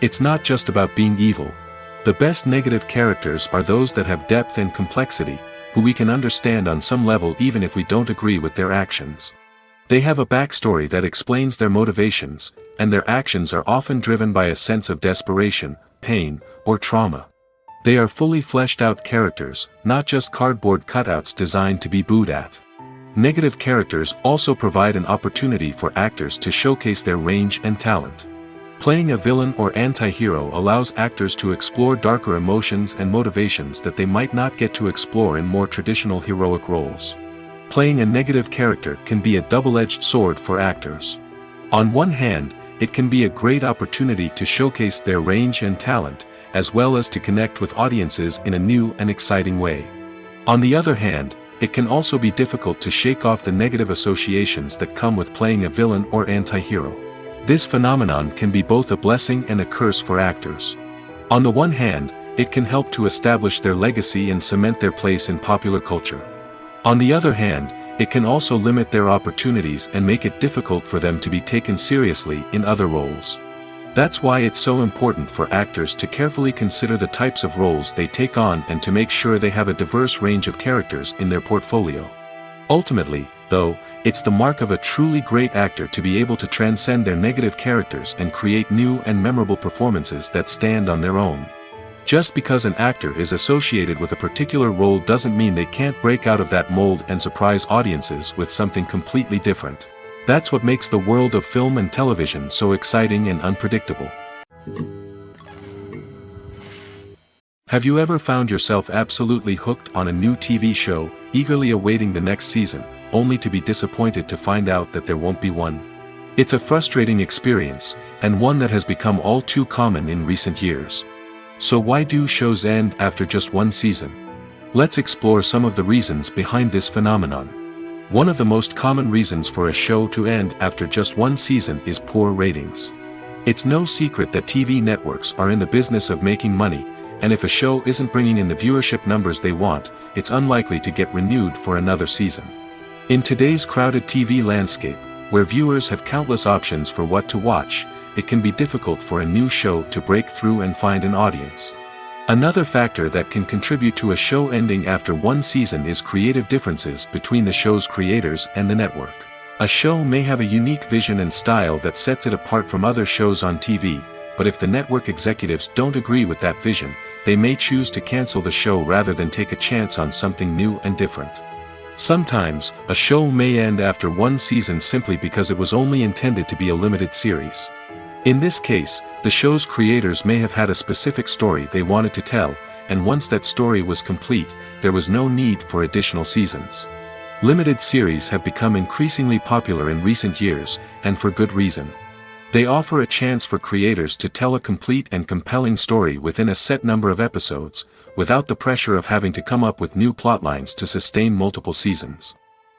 It's not just about being evil. The best negative characters are those that have depth and complexity, who we can understand on some level even if we don't agree with their actions. They have a backstory that explains their motivations, and their actions are often driven by a sense of desperation, pain, or trauma. They are fully fleshed out characters, not just cardboard cutouts designed to be booed at. Negative characters also provide an opportunity for actors to showcase their range and talent. Playing a villain or anti-hero allows actors to explore darker emotions and motivations that they might not get to explore in more traditional heroic roles. Playing a negative character can be a double-edged sword for actors. On one hand, it can be a great opportunity to showcase their range and talent, as well as to connect with audiences in a new and exciting way. On the other hand, it can also be difficult to shake off the negative associations that come with playing a villain or anti-hero. This phenomenon can be both a blessing and a curse for actors. On the one hand, it can help to establish their legacy and cement their place in popular culture. On the other hand, it can also limit their opportunities and make it difficult for them to be taken seriously in other roles. That's why it's so important for actors to carefully consider the types of roles they take on and to make sure they have a diverse range of characters in their portfolio. Ultimately, though, it's the mark of a truly great actor to be able to transcend their negative characters and create new and memorable performances that stand on their own. Just because an actor is associated with a particular role doesn't mean they can't break out of that mold and surprise audiences with something completely different. That's what makes the world of film and television so exciting and unpredictable. Have you ever found yourself absolutely hooked on a new TV show, eagerly awaiting the next season, only to be disappointed to find out that there won't be one? It's a frustrating experience, and one that has become all too common in recent years. So why do shows end after just one season? Let's explore some of the reasons behind this phenomenon. One of the most common reasons for a show to end after just one season is poor ratings. It's no secret that TV networks are in the business of making money, and if a show isn't bringing in the viewership numbers they want, it's unlikely to get renewed for another season. In today's crowded TV landscape, where viewers have countless options for what to watch, it can be difficult for a new show to break through and find an audience. Another factor that can contribute to a show ending after one season is creative differences between the show's creators and the network. A show may have a unique vision and style that sets it apart from other shows on TV, but if the network executives don't agree with that vision, they may choose to cancel the show rather than take a chance on something new and different. Sometimes, a show may end after one season simply because it was only intended to be a limited series. In this case, the show's creators may have had a specific story they wanted to tell, and once that story was complete, there was no need for additional seasons. Limited series have become increasingly popular in recent years, and for good reason. They offer a chance for creators to tell a complete and compelling story within a set number of episodes, without the pressure of having to come up with new plotlines to sustain multiple seasons.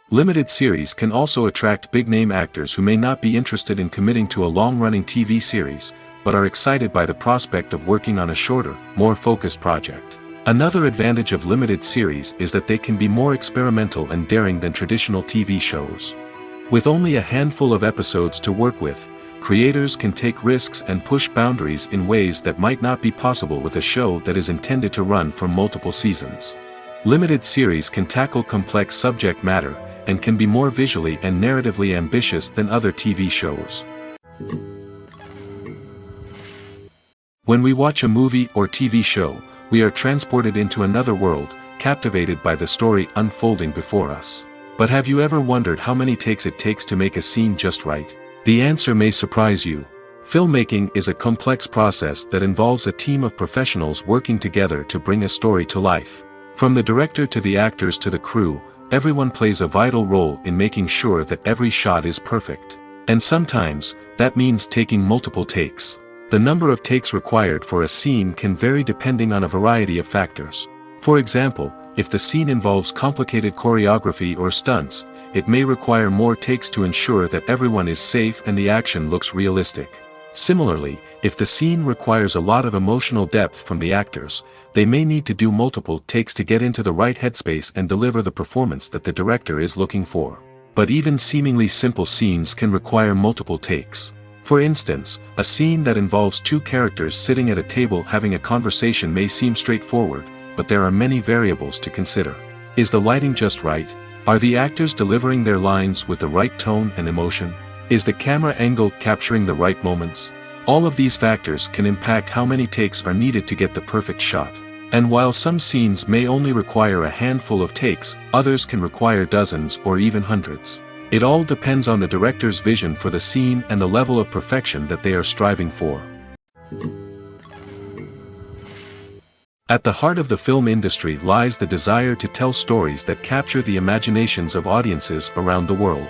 Limited series can also attract big-name actors who may not be interested in committing to a long-running TV series, but are excited by the prospect of working on a shorter, more focused project. Another advantage of limited series is that they can be more experimental and daring than traditional TV shows. With only a handful of episodes to work with, creators can take risks and push boundaries in ways that might not be possible with a show that is intended to run for multiple seasons. Limited series can tackle complex subject matter, and can be more visually and narratively ambitious than other TV shows. When we watch a movie or TV show, we are transported into another world, captivated by the story unfolding before us. But have you ever wondered how many takes it takes to make a scene just right? The answer may surprise you. Filmmaking is a complex process that involves a team of professionals working together to bring a story to life. From the director to the actors to the crew, everyone plays a vital role in making sure that every shot is perfect. And sometimes, that means taking multiple takes. The number of takes required for a scene can vary depending on a variety of factors. For example, if the scene involves complicated choreography or stunts, it may require more takes to ensure that everyone is safe and the action looks realistic. Similarly, if the scene requires a lot of emotional depth from the actors, they may need to do multiple takes to get into the right headspace and deliver the performance that the director is looking for. But even seemingly simple scenes can require multiple takes. For instance, a scene that involves two characters sitting at a table having a conversation may seem straightforward, but there are many variables to consider. Is the lighting just right? Are the actors delivering their lines with the right tone and emotion? Is the camera angle capturing the right moments? All of these factors can impact how many takes are needed to get the perfect shot. And while some scenes may only require a handful of takes, others can require dozens or even hundreds. It all depends on the director's vision for the scene and the level of perfection that they are striving for. At the heart of the film industry lies the desire to tell stories that capture the imaginations of audiences around the world.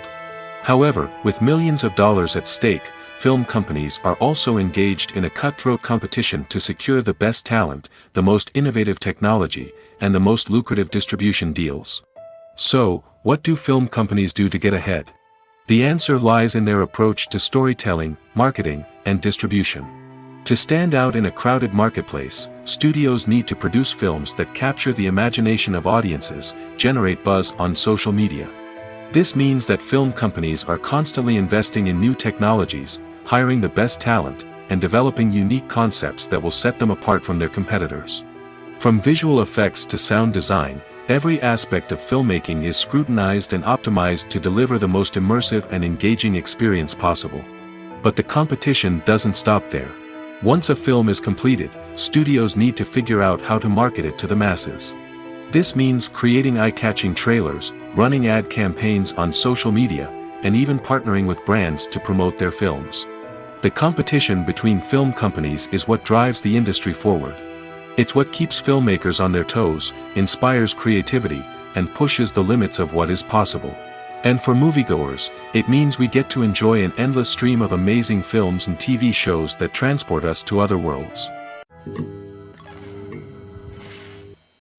However, with millions of dollars at stake, film companies are also engaged in a cutthroat competition to secure the best talent, the most innovative technology, and the most lucrative distribution deals. So, what do film companies do to get ahead? The answer lies in their approach to storytelling, marketing, and distribution. To stand out in a crowded marketplace, studios need to produce films that capture the imagination of audiences, generate buzz on social media. This means that film companies are constantly investing in new technologies, hiring the best talent, and developing unique concepts that will set them apart from their competitors. From visual effects to sound design, every aspect of filmmaking is scrutinized and optimized to deliver the most immersive and engaging experience possible. But the competition doesn't stop there. Once a film is completed, studios need to figure out how to market it to the masses. This means creating eye-catching trailers, running ad campaigns on social media, and even partnering with brands to promote their films. The competition between film companies is what drives the industry forward. It's what keeps filmmakers on their toes, inspires creativity, and pushes the limits of what is possible. And for moviegoers, it means we get to enjoy an endless stream of amazing films and TV shows that transport us to other worlds.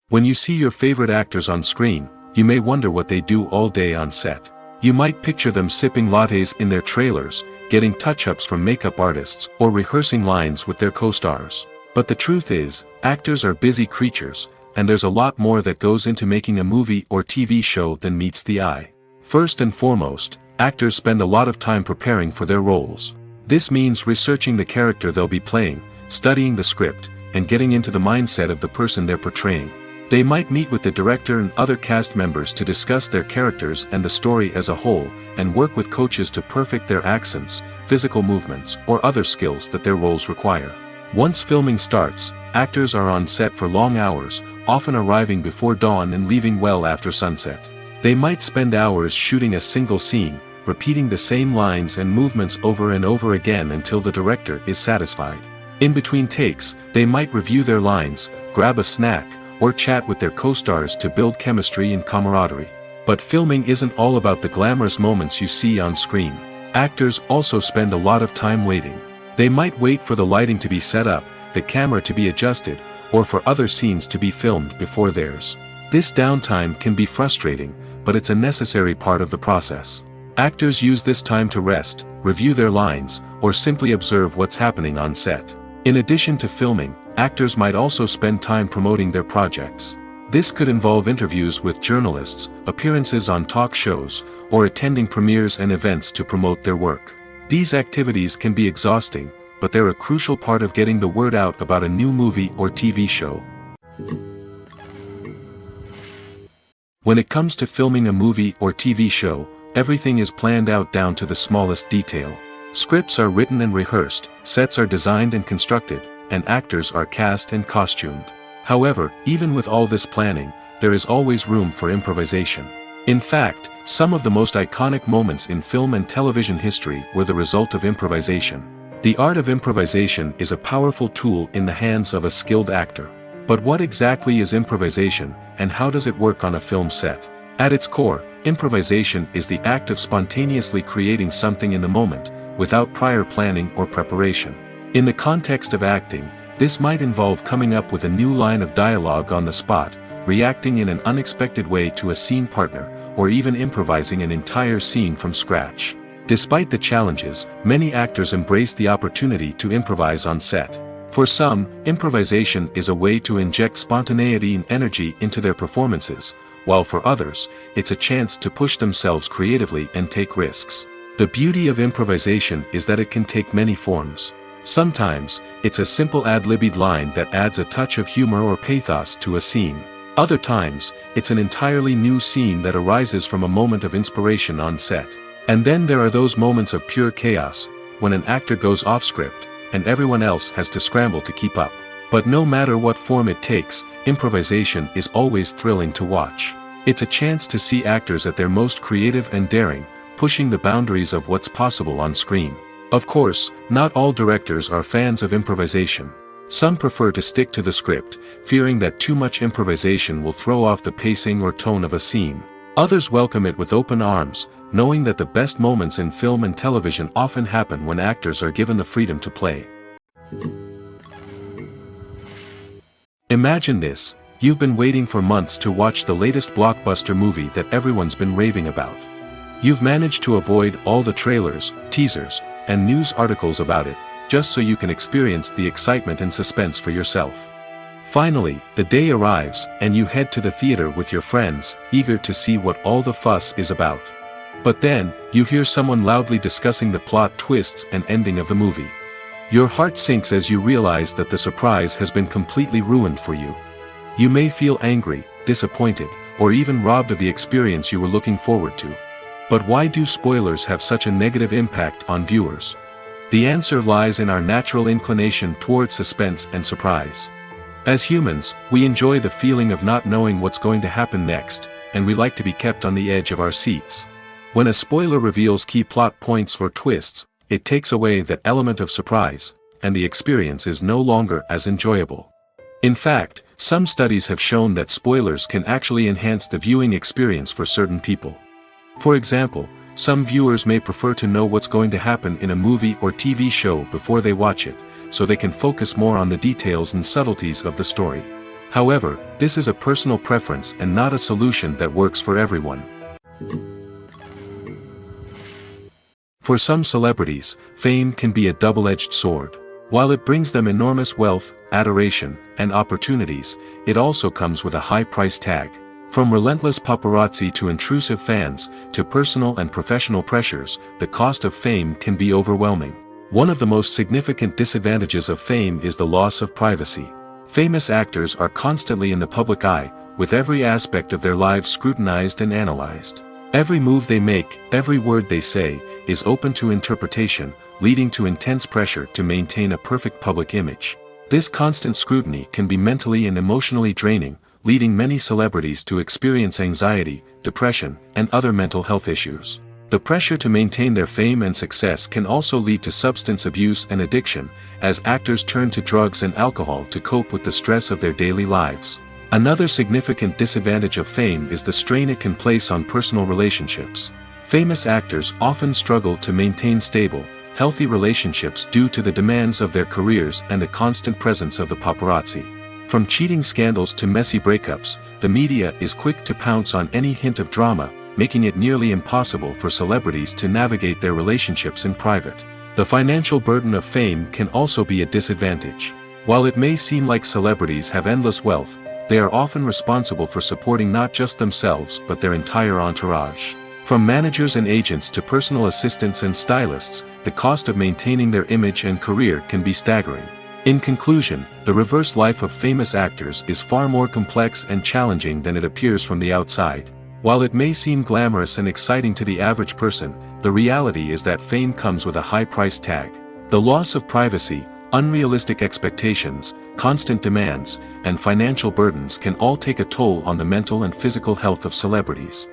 When you see your favorite actors on screen, you may wonder what they do all day on set. You might picture them sipping lattes in their trailers, getting touch-ups from makeup artists, or rehearsing lines with their co-stars. But the truth is, actors are busy creatures, and there's a lot more that goes into making a movie or TV show than meets the eye. First and foremost, actors spend a lot of time preparing for their roles. This means researching the character they'll be playing, studying the script, and getting into the mindset of the person they're portraying. They might meet with the director and other cast members to discuss their characters and the story as a whole, and work with coaches to perfect their accents, physical movements, or other skills that their roles require. Once filming starts, actors are on set for long hours, often arriving before dawn and leaving well after sunset. They might spend hours shooting a single scene, repeating the same lines and movements over and over again until the director is satisfied. In between takes, they might review their lines, grab a snack, or chat with their co-stars to build chemistry and camaraderie. But filming isn't all about the glamorous moments you see on screen. Actors also spend a lot of time waiting. They might wait for the lighting to be set up, the camera to be adjusted, or for other scenes to be filmed before theirs. This downtime can be frustrating, but it's a necessary part of the process. Actors use this time to rest, review their lines, or simply observe what's happening on set. In addition to filming, actors might also spend time promoting their projects. This could involve interviews with journalists, appearances on talk shows, or attending premieres and events to promote their work. These activities can be exhausting, but they're a crucial part of getting the word out about a new movie or TV show. When it comes to filming a movie or TV show, everything is planned out down to the smallest detail. Scripts are written and rehearsed, sets are designed and constructed, and actors are cast and costumed. However, even with all this planning, there is always room for improvisation. In fact, some of the most iconic moments in film and television history were the result of improvisation. The art of improvisation is a powerful tool in the hands of a skilled actor. But what exactly is improvisation, and how does it work on a film set? At its core, improvisation is the act of spontaneously creating something in the moment, without prior planning or preparation. In the context of acting, this might involve coming up with a new line of dialogue on the spot, reacting in an unexpected way to a scene partner, or even improvising an entire scene from scratch. Despite the challenges, many actors embrace the opportunity to improvise on set. For some, improvisation is a way to inject spontaneity and energy into their performances, while for others, it's a chance to push themselves creatively and take risks. The beauty of improvisation is that it can take many forms. Sometimes, it's a simple ad-libbed line that adds a touch of humor or pathos to a scene. Other times, it's an entirely new scene that arises from a moment of inspiration on set. And then there are those moments of pure chaos, when an actor goes off script, and everyone else has to scramble to keep up. But no matter what form it takes, improvisation is always thrilling to watch. It's a chance to see actors at their most creative and daring, pushing the boundaries of what's possible on screen. Of course, not all directors are fans of improvisation. Some prefer to stick to the script, fearing that too much improvisation will throw off the pacing or tone of a scene. Others welcome it with open arms, knowing that the best moments in film and television often happen when actors are given the freedom to play. Imagine this: You've been waiting for months to watch the latest blockbuster movie that everyone's been raving about. You've managed to avoid all the trailers, teasers, and news articles about it, just so you can experience the excitement and suspense for yourself. Finally, the day arrives, and you head to the theater with your friends, eager to see what all the fuss is about. But then, you hear someone loudly discussing the plot twists and ending of the movie. Your heart sinks as you realize that the surprise has been completely ruined for you. You may feel angry, disappointed, or even robbed of the experience you were looking forward to. But why do spoilers have such a negative impact on viewers? The answer lies in our natural inclination towards suspense and surprise. As humans, we enjoy the feeling of not knowing what's going to happen next, and we like to be kept on the edge of our seats. When a spoiler reveals key plot points or twists, it takes away that element of surprise, and the experience is no longer as enjoyable. In fact, some studies have shown that spoilers can actually enhance the viewing experience for certain people. For example, some viewers may prefer to know what's going to happen in a movie or TV show before they watch it, so they can focus more on the details and subtleties of the story. However, this is a personal preference and not a solution that works for everyone. For some celebrities, fame can be a double-edged sword. While it brings them enormous wealth, adoration, and opportunities, it also comes with a high price tag. From relentless paparazzi to intrusive fans, to personal and professional pressures, the cost of fame can be overwhelming. One of the most significant disadvantages of fame is the loss of privacy. Famous actors are constantly in the public eye, with every aspect of their lives scrutinized and analyzed. Every move they make, every word they say, is open to interpretation, leading to intense pressure to maintain a perfect public image. This constant scrutiny can be mentally and emotionally draining, leading many celebrities to experience anxiety, depression, and other mental health issues. The pressure to maintain their fame and success can also lead to substance abuse and addiction, as actors turn to drugs and alcohol to cope with the stress of their daily lives. Another significant disadvantage of fame is the strain it can place on personal relationships. Famous actors often struggle to maintain stable, healthy relationships due to the demands of their careers and the constant presence of the paparazzi. From cheating scandals to messy breakups, the media is quick to pounce on any hint of drama, making it nearly impossible for celebrities to navigate their relationships in private. The financial burden of fame can also be a disadvantage. While it may seem like celebrities have endless wealth, they are often responsible for supporting not just themselves but their entire entourage. From managers and agents to personal assistants and stylists, the cost of maintaining their image and career can be staggering. In conclusion, the reverse life of famous actors is far more complex and challenging than it appears from the outside. While it may seem glamorous and exciting to the average person, the reality is that fame comes with a high price tag. The loss of privacy, unrealistic expectations, constant demands, and financial burdens can all take a toll on the mental and physical health of celebrities.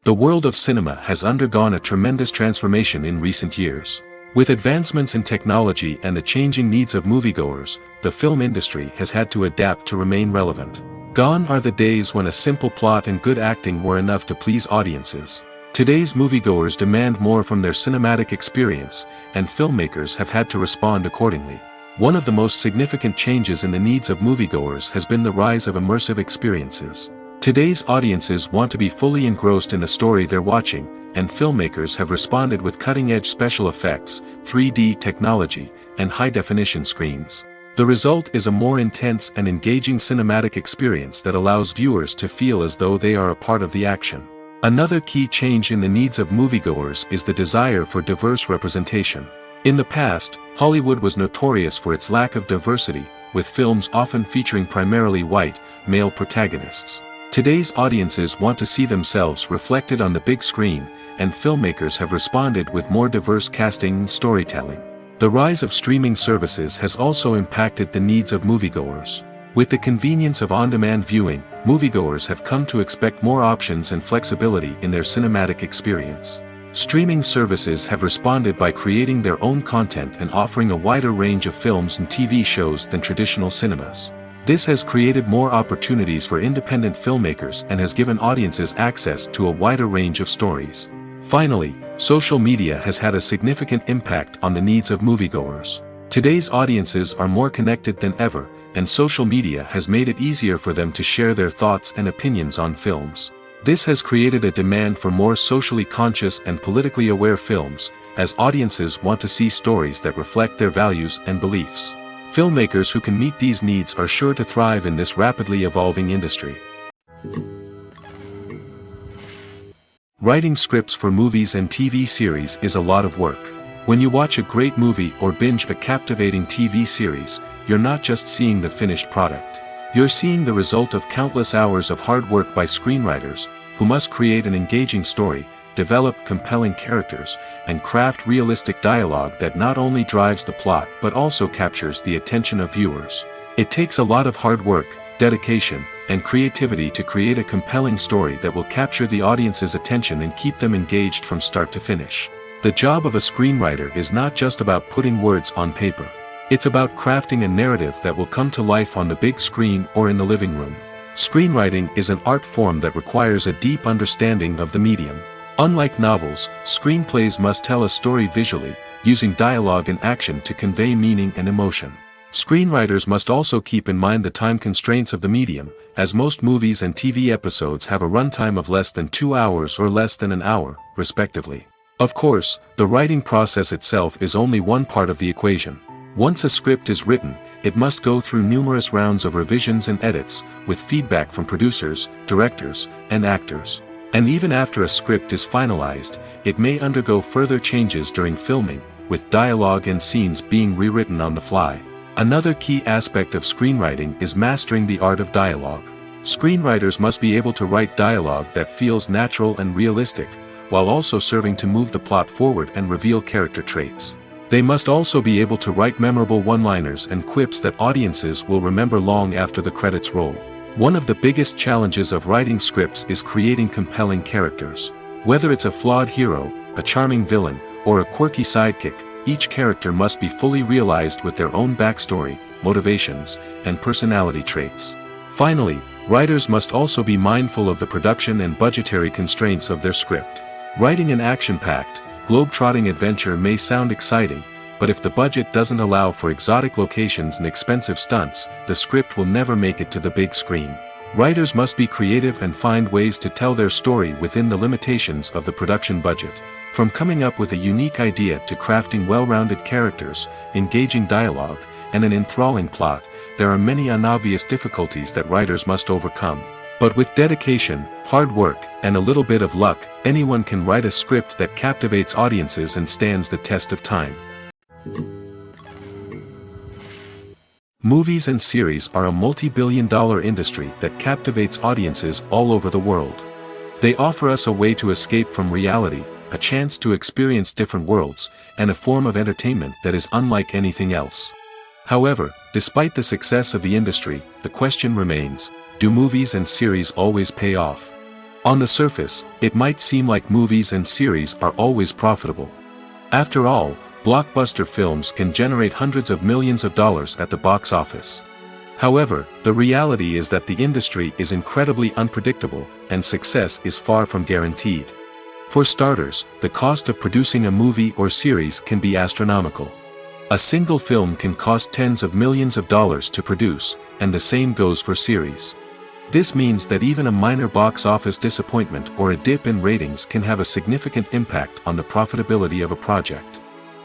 The world of cinema has undergone a tremendous transformation in recent years. With advancements in technology and the changing needs of moviegoers, the film industry has had to adapt to remain relevant. Gone are the days when a simple plot and good acting were enough to please audiences. Today's moviegoers demand more from their cinematic experience, and filmmakers have had to respond accordingly. One of the most significant changes in the needs of moviegoers has been the rise of immersive experiences. Today's audiences want to be fully engrossed in the story they're watching, and filmmakers have responded with cutting-edge special effects, 3D technology, and high-definition screens. The result is a more intense and engaging cinematic experience that allows viewers to feel as though they are a part of the action. Another key change in the needs of moviegoers is the desire for diverse representation. In the past, Hollywood was notorious for its lack of diversity, with films often featuring primarily white, male protagonists. Today's audiences want to see themselves reflected on the big screen, and filmmakers have responded with more diverse casting and storytelling. The rise of streaming services has also impacted the needs of moviegoers. With the convenience of on-demand viewing, moviegoers have come to expect more options and flexibility in their cinematic experience. Streaming services have responded by creating their own content and offering a wider range of films and TV shows than traditional cinemas. This has created more opportunities for independent filmmakers and has given audiences access to a wider range of stories. Finally, social media has had a significant impact on the needs of moviegoers. Today's audiences are more connected than ever, and social media has made it easier for them to share their thoughts and opinions on films. This has created a demand for more socially conscious and politically aware films, as audiences want to see stories that reflect their values and beliefs. Filmmakers who can meet these needs are sure to thrive in this rapidly evolving industry. Writing scripts for movies and TV series is a lot of work. When you watch a great movie or binge a captivating TV series, you're not just seeing the finished product. You're seeing the result of countless hours of hard work by screenwriters, who must create an engaging story, develop compelling characters, and craft realistic dialogue that not only drives the plot but also captures the attention of viewers. It takes a lot of hard work, dedication, and creativity to create a compelling story that will capture the audience's attention and keep them engaged from start to finish. The job of a screenwriter is not just about putting words on paper. It's about crafting a narrative that will come to life on the big screen or in the living room. Screenwriting is an art form that requires a deep understanding of the medium. Unlike novels, screenplays must tell a story visually, using dialogue and action to convey meaning and emotion. Screenwriters must also keep in mind the time constraints of the medium, as most movies and TV episodes have a runtime of less than 2 hours or less than an hour, respectively. Of course, the writing process itself is only one part of the equation. Once a script is written, it must go through numerous rounds of revisions and edits, with feedback from producers, directors, and actors. And even after a script is finalized, it may undergo further changes during filming, with dialogue and scenes being rewritten on the fly. Another key aspect of screenwriting is mastering the art of dialogue. Screenwriters must be able to write dialogue that feels natural and realistic, while also serving to move the plot forward and reveal character traits. They must also be able to write memorable one-liners and quips that audiences will remember long after the credits roll. One of the biggest challenges of writing scripts is creating compelling characters. Whether it's a flawed hero, a charming villain, or a quirky sidekick, each character must be fully realized with their own backstory, motivations, and personality traits. Finally, writers must also be mindful of the production and budgetary constraints of their script. Writing an action-packed, globe-trotting adventure may sound exciting, but if the budget doesn't allow for exotic locations and expensive stunts, the script will never make it to the big screen. Writers must be creative and find ways to tell their story within the limitations of the production budget. From coming up with a unique idea to crafting well-rounded characters, engaging dialogue, and an enthralling plot, there are many unobvious difficulties that writers must overcome. But with dedication, hard work, and a little bit of luck, anyone can write a script that captivates audiences and stands the test of time. Movies and series are a multi-billion-dollar industry that captivates audiences all over the world. They offer us a way to escape from reality, a chance to experience different worlds, and a form of entertainment that is unlike anything else. However, despite the success of the industry, the question remains: do movies and series always pay off? On the surface, it might seem like movies and series are always profitable. After all, blockbuster films can generate hundreds of millions of dollars at the box office. However, the reality is that the industry is incredibly unpredictable, and success is far from guaranteed. For starters, the cost of producing a movie or series can be astronomical. A single film can cost tens of millions of dollars to produce, and the same goes for series. This means that even a minor box office disappointment or a dip in ratings can have a significant impact on the profitability of a project.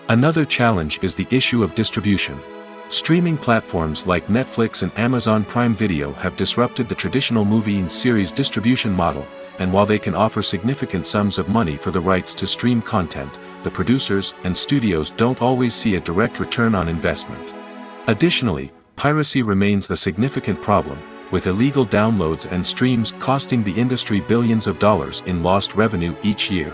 Another challenge is the issue of distribution. Streaming platforms like Netflix and Amazon Prime Video have disrupted the traditional movie and series distribution model, and while they can offer significant sums of money for the rights to stream content, the producers and studios don't always see a direct return on investment. Additionally, piracy remains a significant problem, with illegal downloads and streams costing the industry billions of dollars in lost revenue each year.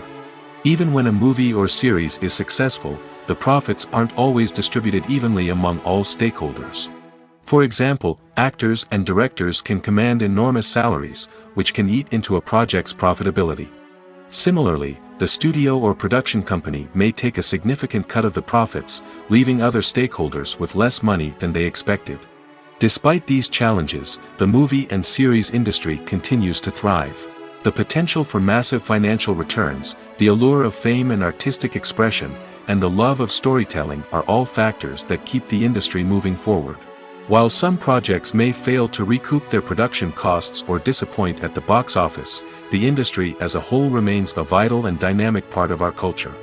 Even when a movie or series is successful, the profits aren't always distributed evenly among all stakeholders. For example, actors and directors can command enormous salaries, which can eat into a project's profitability. Similarly, the studio or production company may take a significant cut of the profits, leaving other stakeholders with less money than they expected. Despite these challenges, the movie and series industry continues to thrive. The potential for massive financial returns, the allure of fame and artistic expression, and the love of storytelling are all factors that keep the industry moving forward. While some projects may fail to recoup their production costs or disappoint at the box office, the industry as a whole remains a vital and dynamic part of our culture.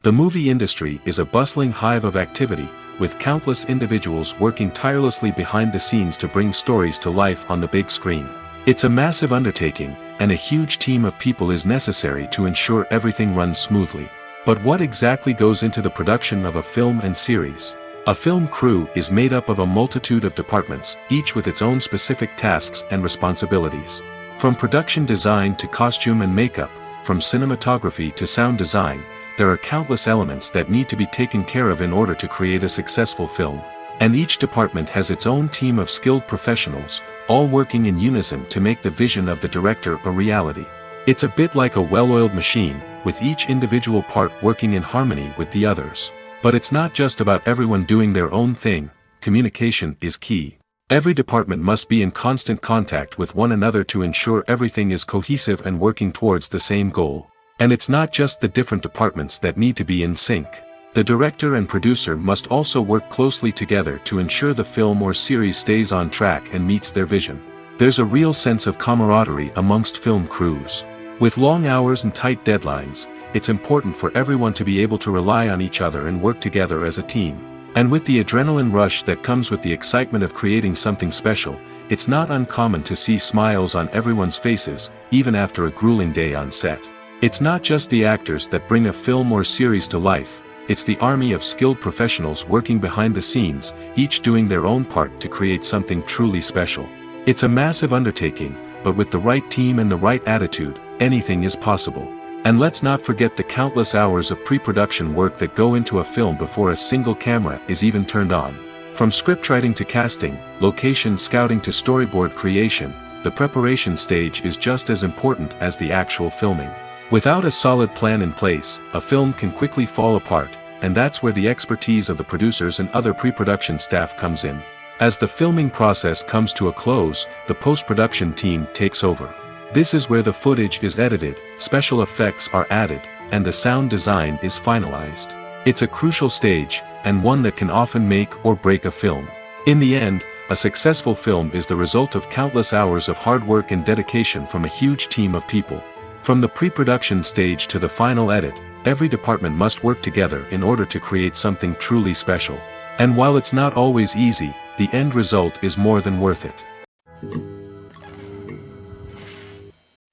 The movie industry is a bustling hive of activity, with countless individuals working tirelessly behind the scenes to bring stories to life on the big screen. It's a massive undertaking, and a huge team of people is necessary to ensure everything runs smoothly. But what exactly goes into the production of a film and series? A film crew is made up of a multitude of departments, each with its own specific tasks and responsibilities. From production design to costume and makeup, from cinematography to sound design, there are countless elements that need to be taken care of in order to create a successful film. And each department has its own team of skilled professionals, all working in unison to make the vision of the director a reality. It's a bit like a well-oiled machine, with each individual part working in harmony with the others. But it's not just about everyone doing their own thing. Communication is key. Every department must be in constant contact with one another to ensure everything is cohesive and working towards the same goal. And it's not just the different departments that need to be in sync. The director and producer must also work closely together to ensure the film or series stays on track and meets their vision. There's a real sense of camaraderie amongst film crews. With long hours and tight deadlines, it's important for everyone to be able to rely on each other and work together as a team. And with the adrenaline rush that comes with the excitement of creating something special, it's not uncommon to see smiles on everyone's faces, even after a grueling day on set. It's not just the actors that bring a film or series to life, it's the army of skilled professionals working behind the scenes, each doing their own part to create something truly special. It's a massive undertaking, but with the right team and the right attitude, anything is possible. And let's not forget the countless hours of pre-production work that go into a film before a single camera is even turned on. From scriptwriting to casting, location scouting to storyboard creation, the preparation stage is just as important as the actual filming. Without a solid plan in place, a film can quickly fall apart, and that's where the expertise of the producers and other pre-production staff comes in. As the filming process comes to a close, the post-production team takes over. This is where the footage is edited, special effects are added, and the sound design is finalized. It's a crucial stage, and one that can often make or break a film. In the end, a successful film is the result of countless hours of hard work and dedication from a huge team of people. From the pre-production stage to the final edit, every department must work together in order to create something truly special. And while it's not always easy, the end result is more than worth it.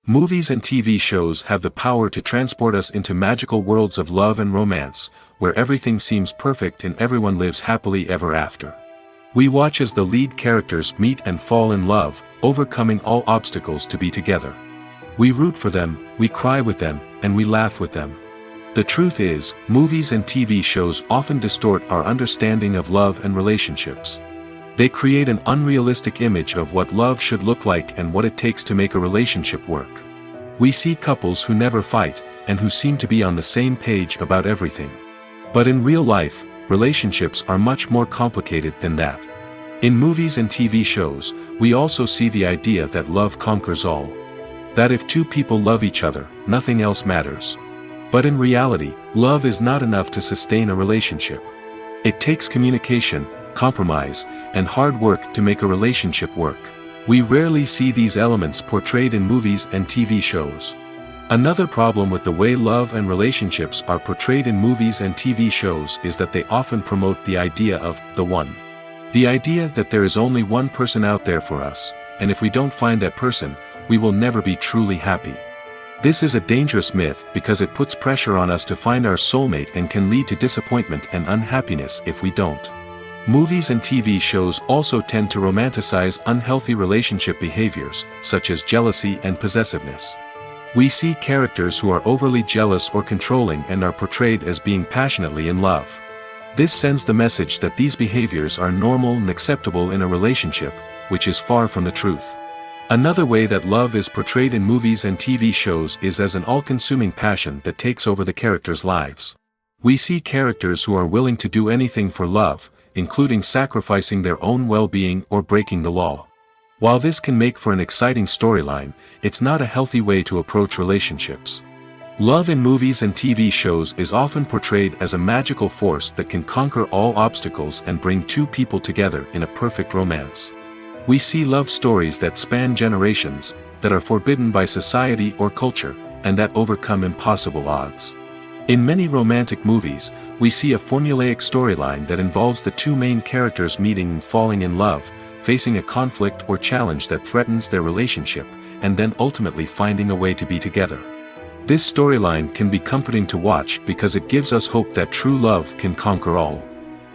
Movies and TV shows have the power to transport us into magical worlds of love and romance, where everything seems perfect and everyone lives happily ever after. We watch as the lead characters meet and fall in love, overcoming all obstacles to be together. We root for them, we cry with them, and we laugh with them. The truth is, movies and TV shows often distort our understanding of love and relationships. They create an unrealistic image of what love should look like and what it takes to make a relationship work. We see couples who never fight, and who seem to be on the same page about everything. But in real life, relationships are much more complicated than that. In movies and TV shows, we also see the idea that love conquers all. That if two people love each other, nothing else matters. But in reality, love is not enough to sustain a relationship. It takes communication, compromise, and hard work to make a relationship work. We rarely see these elements portrayed in movies and TV shows. Another problem with the way love and relationships are portrayed in movies and TV shows is that they often promote the idea of the one. The idea that there is only one person out there for us, and if we don't find that person, we will never be truly happy. This is a dangerous myth because it puts pressure on us to find our soulmate and can lead to disappointment and unhappiness if we don't. Movies and TV shows also tend to romanticize unhealthy relationship behaviors, such as jealousy and possessiveness. We see characters who are overly jealous or controlling and are portrayed as being passionately in love. This sends the message that these behaviors are normal and acceptable in a relationship, which is far from the truth. Another way that love is portrayed in movies and TV shows is as an all-consuming passion that takes over the characters' lives. We see characters who are willing to do anything for love, including sacrificing their own well-being or breaking the law. While this can make for an exciting storyline, it's not a healthy way to approach relationships. Love in movies and TV shows is often portrayed as a magical force that can conquer all obstacles and bring two people together in a perfect romance. We see love stories that span generations, that are forbidden by society or culture, and that overcome impossible odds. In many romantic movies, we see a formulaic storyline that involves the two main characters meeting and falling in love, facing a conflict or challenge that threatens their relationship, and then ultimately finding a way to be together. This storyline can be comforting to watch because it gives us hope that true love can conquer all.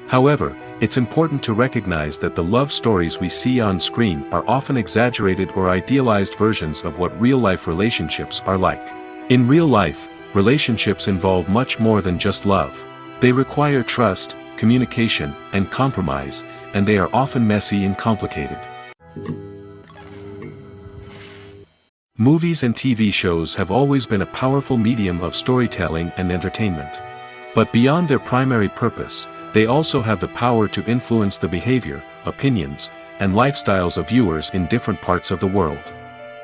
However, it's important to recognize that the love stories we see on screen are often exaggerated or idealized versions of what real-life relationships are like. In real life, relationships involve much more than just love. They require trust, communication, and compromise, and they are often messy and complicated. Movies and TV shows have always been a powerful medium of storytelling and entertainment. But beyond their primary purpose, they also have the power to influence the behavior, opinions, and lifestyles of viewers in different parts of the world.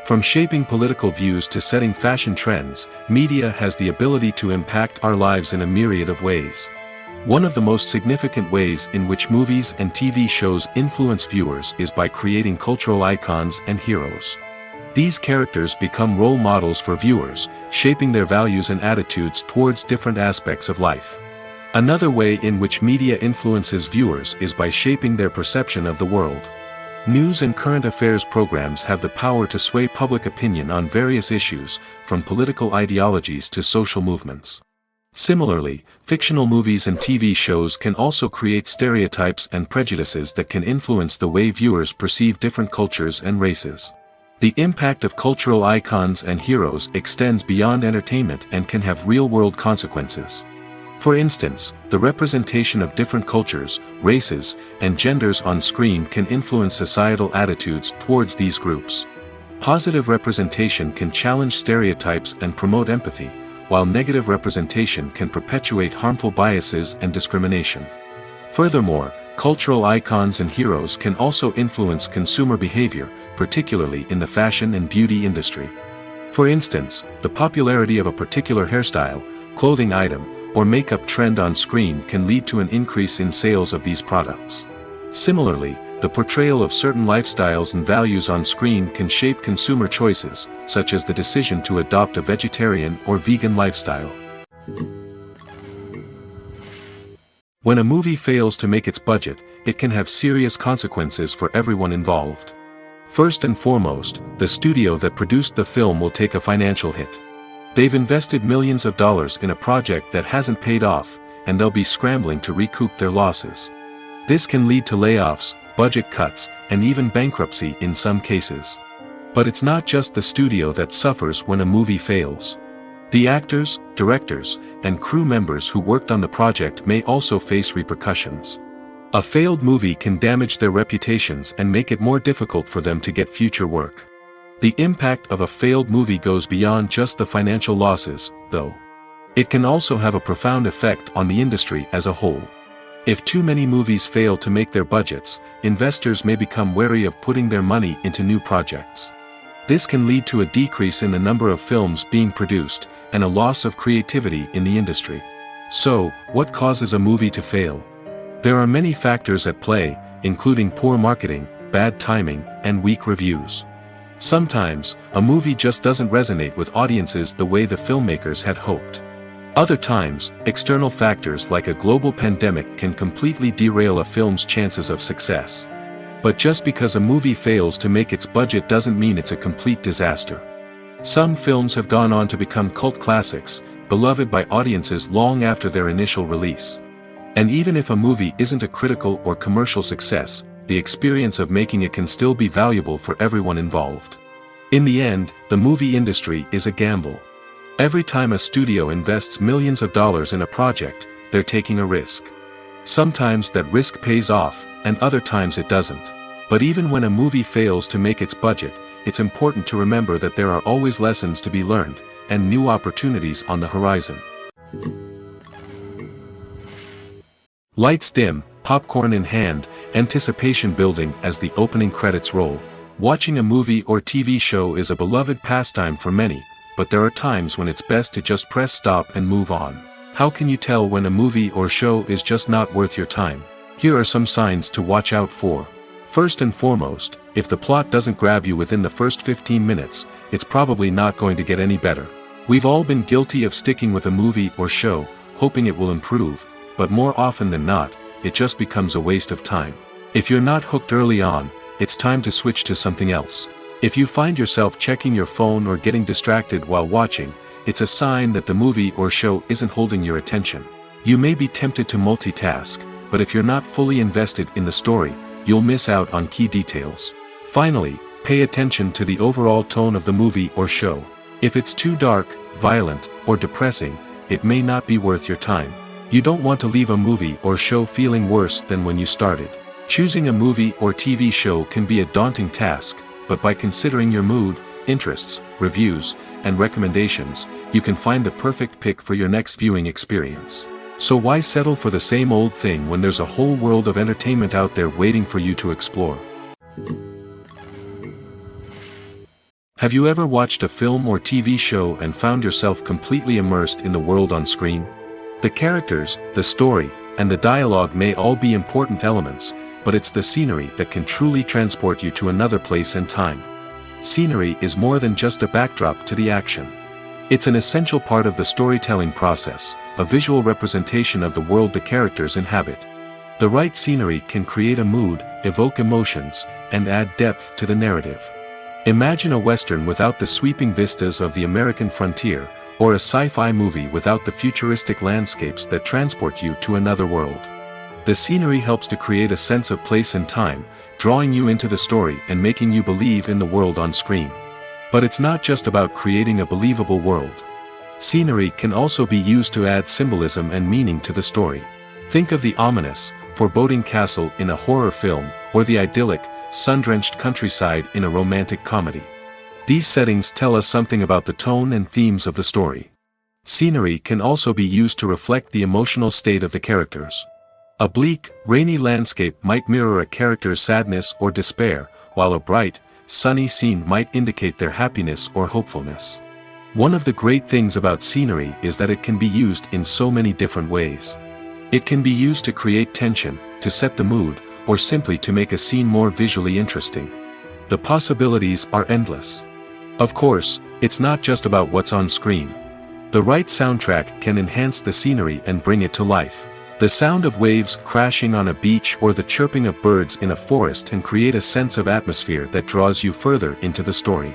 From shaping political views to setting fashion trends, media has the ability to impact our lives in a myriad of ways. One of the most significant ways in which movies and TV shows influence viewers is by creating cultural icons and heroes. These characters become role models for viewers, shaping their values and attitudes towards different aspects of life. Another way in which media influences viewers is by shaping their perception of the world. News and current affairs programs have the power to sway public opinion on various issues, from political ideologies to social movements. Similarly, fictional movies and TV shows can also create stereotypes and prejudices that can influence the way viewers perceive different cultures and races. The impact of cultural icons and heroes extends beyond entertainment and can have real-world consequences. For instance, the representation of different cultures, races, and genders on screen can influence societal attitudes towards these groups. Positive representation can challenge stereotypes and promote empathy, while negative representation can perpetuate harmful biases and discrimination. Furthermore, cultural icons and heroes can also influence consumer behavior, particularly in the fashion and beauty industry. For instance, the popularity of a particular hairstyle, clothing item, or makeup trend on screen can lead to an increase in sales of these products. Similarly, the portrayal of certain lifestyles and values on screen can shape consumer choices, such as the decision to adopt a vegetarian or vegan lifestyle. When a movie fails to make its budget, it can have serious consequences for everyone involved. First and foremost, the studio that produced the film will take a financial hit. They've invested millions of dollars in a project that hasn't paid off, and they'll be scrambling to recoup their losses. This can lead to layoffs, budget cuts, and even bankruptcy in some cases. But it's not just the studio that suffers when a movie fails. The actors, directors, and crew members who worked on the project may also face repercussions. A failed movie can damage their reputations and make it more difficult for them to get future work. The impact of a failed movie goes beyond just the financial losses, though. It can also have a profound effect on the industry as a whole. If too many movies fail to make their budgets, investors may become wary of putting their money into new projects. This can lead to a decrease in the number of films being produced, and a loss of creativity in the industry. So, what causes a movie to fail? There are many factors at play, including poor marketing, bad timing, and weak reviews. Sometimes, a movie just doesn't resonate with audiences the way the filmmakers had hoped. Other times, external factors like a global pandemic can completely derail a film's chances of success. But just because a movie fails to make its budget doesn't mean it's a complete disaster. Some films have gone on to become cult classics, beloved by audiences long after their initial release. And even if a movie isn't a critical or commercial success, the experience of making it can still be valuable for everyone involved. In the end, the movie industry is a gamble. Every time a studio invests millions of dollars in a project, they're taking a risk. Sometimes that risk pays off, and other times it doesn't. But even when a movie fails to make its budget, it's important to remember that there are always lessons to be learned, and new opportunities on the horizon. Lights dim, popcorn in hand, anticipation building as the opening credits roll. Watching a movie or TV show is a beloved pastime for many, but there are times when it's best to just press stop and move on. How can you tell when a movie or show is just not worth your time? Here are some signs to watch out for. First and foremost, if the plot doesn't grab you within the first 15 minutes, it's probably not going to get any better. We've all been guilty of sticking with a movie or show, hoping it will improve, but more often than not, it just becomes a waste of time. If you're not hooked early on, it's time to switch to something else. If you find yourself checking your phone or getting distracted while watching, it's a sign that the movie or show isn't holding your attention. You may be tempted to multitask, but if you're not fully invested in the story, you'll miss out on key details. Finally, pay attention to the overall tone of the movie or show. If it's too dark, violent, or depressing, it may not be worth your time. You don't want to leave a movie or show feeling worse than when you started. Choosing a movie or TV show can be a daunting task, but by considering your mood, interests, reviews, and recommendations, you can find the perfect pick for your next viewing experience. So why settle for the same old thing when there's a whole world of entertainment out there waiting for you to explore? Have you ever watched a film or TV show and found yourself completely immersed in the world on screen? The characters, the story, and the dialogue may all be important elements, but it's the scenery that can truly transport you to another place and time. Scenery is more than just a backdrop to the action. It's an essential part of the storytelling process, a visual representation of the world the characters inhabit. The right scenery can create a mood, evoke emotions, and add depth to the narrative. Imagine a Western without the sweeping vistas of the American frontier, or a sci-fi movie without the futuristic landscapes that transport you to another world. The scenery helps to create a sense of place and time, drawing you into the story and making you believe in the world on screen. But it's not just about creating a believable world. Scenery can also be used to add symbolism and meaning to the story. Think of the ominous, foreboding castle in a horror film, or the idyllic, sun-drenched countryside in a romantic comedy. These settings tell us something about the tone and themes of the story. Scenery can also be used to reflect the emotional state of the characters. A bleak, rainy landscape might mirror a character's sadness or despair, while a bright, sunny scene might indicate their happiness or hopefulness. One of the great things about scenery is that it can be used in so many different ways. It can be used to create tension, to set the mood, or simply to make a scene more visually interesting. The possibilities are endless. Of course, it's not just about what's on screen. The right soundtrack can enhance the scenery and bring it to life. The sound of waves crashing on a beach or the chirping of birds in a forest can create a sense of atmosphere that draws you further into the story.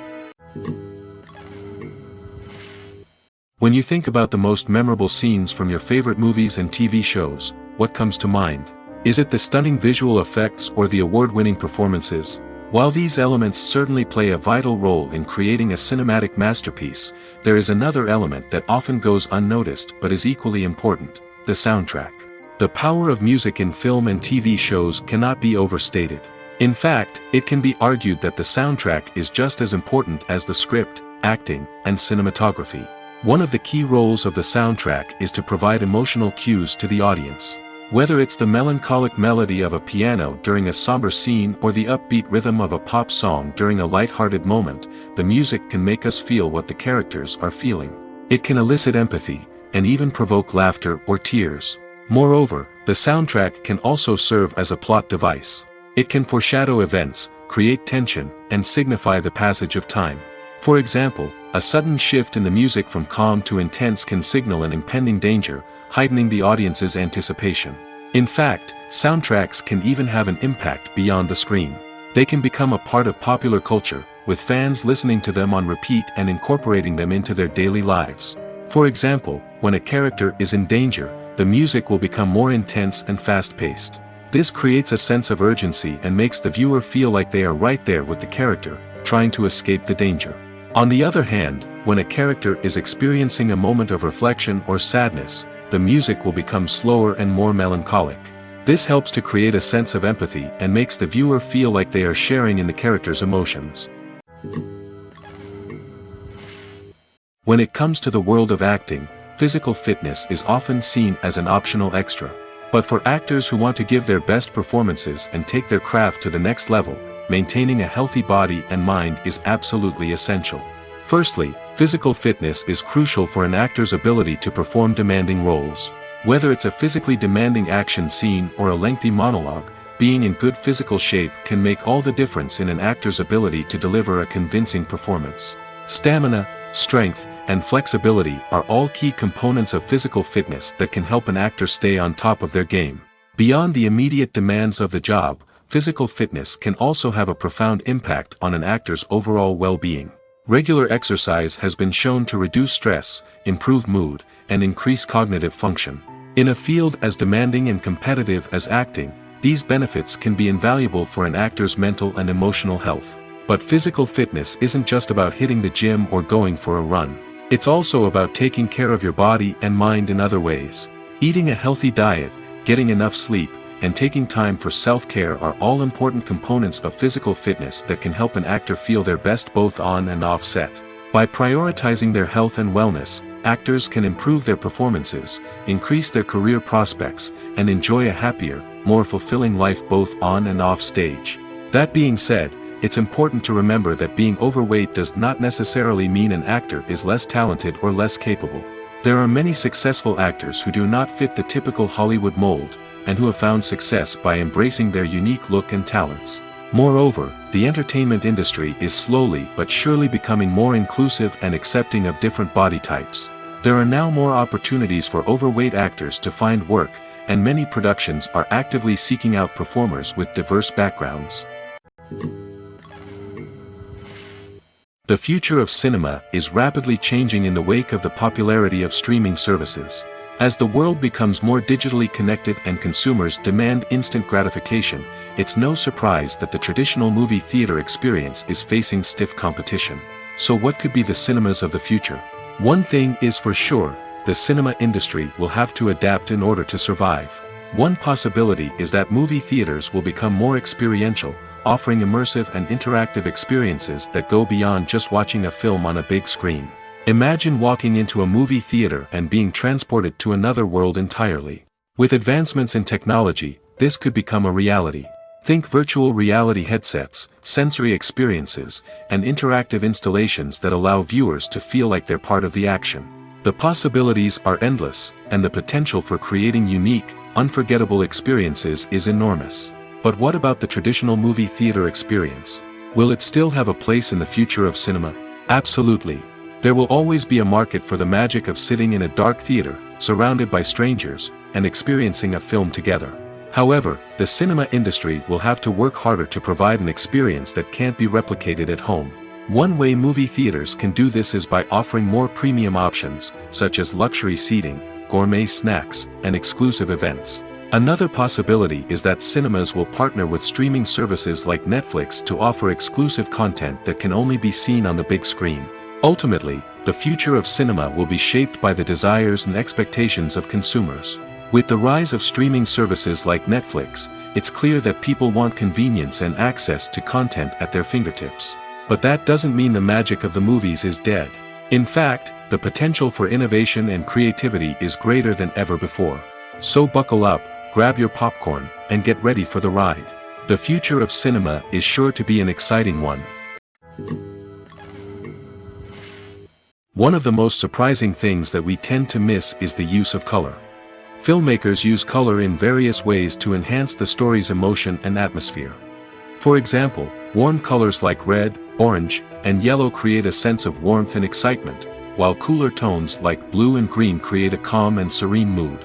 When you think about the most memorable scenes from your favorite movies and TV shows, what comes to mind? Is it the stunning visual effects or the award-winning performances? While these elements certainly play a vital role in creating a cinematic masterpiece, there is another element that often goes unnoticed but is equally important: the soundtrack. The power of music in film and TV shows cannot be overstated. In fact, it can be argued that the soundtrack is just as important as the script, acting, and cinematography. One of the key roles of the soundtrack is to provide emotional cues to the audience. Whether it's the melancholic melody of a piano during a somber scene or the upbeat rhythm of a pop song during a light-hearted moment, the music can make us feel what the characters are feeling. It can elicit empathy, and even provoke laughter or tears. Moreover, the soundtrack can also serve as a plot device. It can foreshadow events, create tension, and signify the passage of time. For example, a sudden shift in the music from calm to intense can signal an impending danger, heightening the audience's anticipation. In fact, soundtracks can even have an impact beyond the screen. They can become a part of popular culture, with fans listening to them on repeat and incorporating them into their daily lives. For example, when a character is in danger, the music will become more intense and fast-paced. This creates a sense of urgency and makes the viewer feel like they are right there with the character, trying to escape the danger. On the other hand, when a character is experiencing a moment of reflection or sadness, the music will become slower and more melancholic. This helps to create a sense of empathy and makes the viewer feel like they are sharing in the character's emotions. When it comes to the world of acting, physical fitness is often seen as an optional extra. But for actors who want to give their best performances and take their craft to the next level, maintaining a healthy body and mind is absolutely essential. Firstly, Physical fitness is crucial for an actor's ability to perform demanding roles. Whether it's a physically demanding action scene or a lengthy monologue, being in good physical shape can make all the difference in an actor's ability to deliver a convincing performance. Stamina, strength, and flexibility are all key components of physical fitness that can help an actor stay on top of their game. Beyond the immediate demands of the job, physical fitness can also have a profound impact on an actor's overall well-being. Regular exercise has been shown to reduce stress, improve mood, and increase cognitive function. In a field as demanding and competitive as acting, these benefits can be invaluable for an actor's mental and emotional health. But physical fitness isn't just about hitting the gym or going for a run. It's also about taking care of your body and mind in other ways. Eating a healthy diet, getting enough sleep, and taking time for self-care are all important components of physical fitness that can help an actor feel their best both on and off set. By prioritizing their health and wellness, actors can improve their performances, increase their career prospects, and enjoy a happier, more fulfilling life both on and off stage. That being said, it's important to remember that being overweight does not necessarily mean an actor is less talented or less capable. There are many successful actors who do not fit the typical Hollywood mold, and who have found success by embracing their unique look and talents. Moreover, the entertainment industry is slowly but surely becoming more inclusive and accepting of different body types. There are now more opportunities for overweight actors to find work, and many productions are actively seeking out performers with diverse backgrounds. The future of cinema is rapidly changing in the wake of the popularity of streaming services. As the world becomes more digitally connected and consumers demand instant gratification, it's no surprise that the traditional movie theater experience is facing stiff competition. So what could be the cinemas of the future? One thing is for sure, the cinema industry will have to adapt in order to survive. One possibility is that movie theaters will become more experiential, offering immersive and interactive experiences that go beyond just watching a film on a big screen. Imagine walking into a movie theater and being transported to another world entirely. With advancements in technology, this could become a reality. Think virtual reality headsets, sensory experiences, and interactive installations that allow viewers to feel like they're part of the action. The possibilities are endless, and the potential for creating unique, unforgettable experiences is enormous. But what about the traditional movie theater experience? Will it still have a place in the future of cinema? Absolutely. There will always be a market for the magic of sitting in a dark theater, surrounded by strangers, and experiencing a film together. However, the cinema industry will have to work harder to provide an experience that can't be replicated at home. One way movie theaters can do this is by offering more premium options, such as luxury seating, gourmet snacks, and exclusive events. Another possibility is that cinemas will partner with streaming services like Netflix to offer exclusive content that can only be seen on the big screen. Ultimately, the future of cinema will be shaped by the desires and expectations of consumers. With the rise of streaming services like Netflix, it's clear that people want convenience and access to content at their fingertips. But that doesn't mean the magic of the movies is dead. In fact, the potential for innovation and creativity is greater than ever before. So buckle up, grab your popcorn, and get ready for the ride. The future of cinema is sure to be an exciting one. One of the most surprising things that we tend to miss is the use of color. Filmmakers use color in various ways to enhance the story's emotion and atmosphere. For example, warm colors like red, orange, and yellow create a sense of warmth and excitement, while cooler tones like blue and green create a calm and serene mood.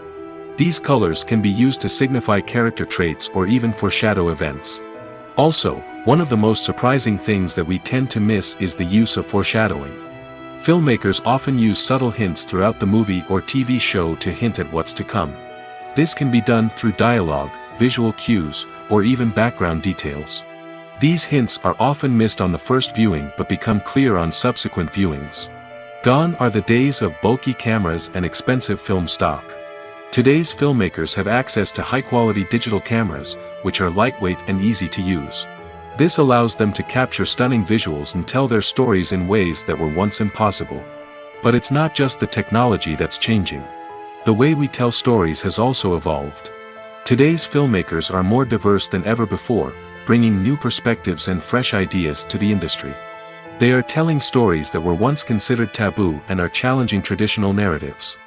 These colors can be used to signify character traits or even foreshadow events. Also, one of the most surprising things that we tend to miss is the use of foreshadowing. Filmmakers often use subtle hints throughout the movie or TV show to hint at what's to come. This can be done through dialogue, visual cues, or even background details. These hints are often missed on the first viewing but become clear on subsequent viewings. Gone are the days of bulky cameras and expensive film stock. Today's filmmakers have access to high-quality digital cameras, which are lightweight and easy to use. This allows them to capture stunning visuals and tell their stories in ways that were once impossible. But it's not just the technology that's changing. The way we tell stories has also evolved. Today's filmmakers are more diverse than ever before, bringing new perspectives and fresh ideas to the industry. They are telling stories that were once considered taboo and are challenging traditional narratives.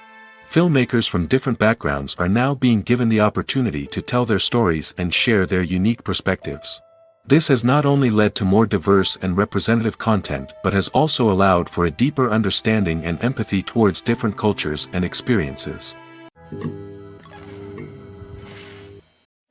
Filmmakers from different backgrounds are now being given the opportunity to tell their stories and share their unique perspectives. This has not only led to more diverse and representative content but has also allowed for a deeper understanding and empathy towards different cultures and experiences.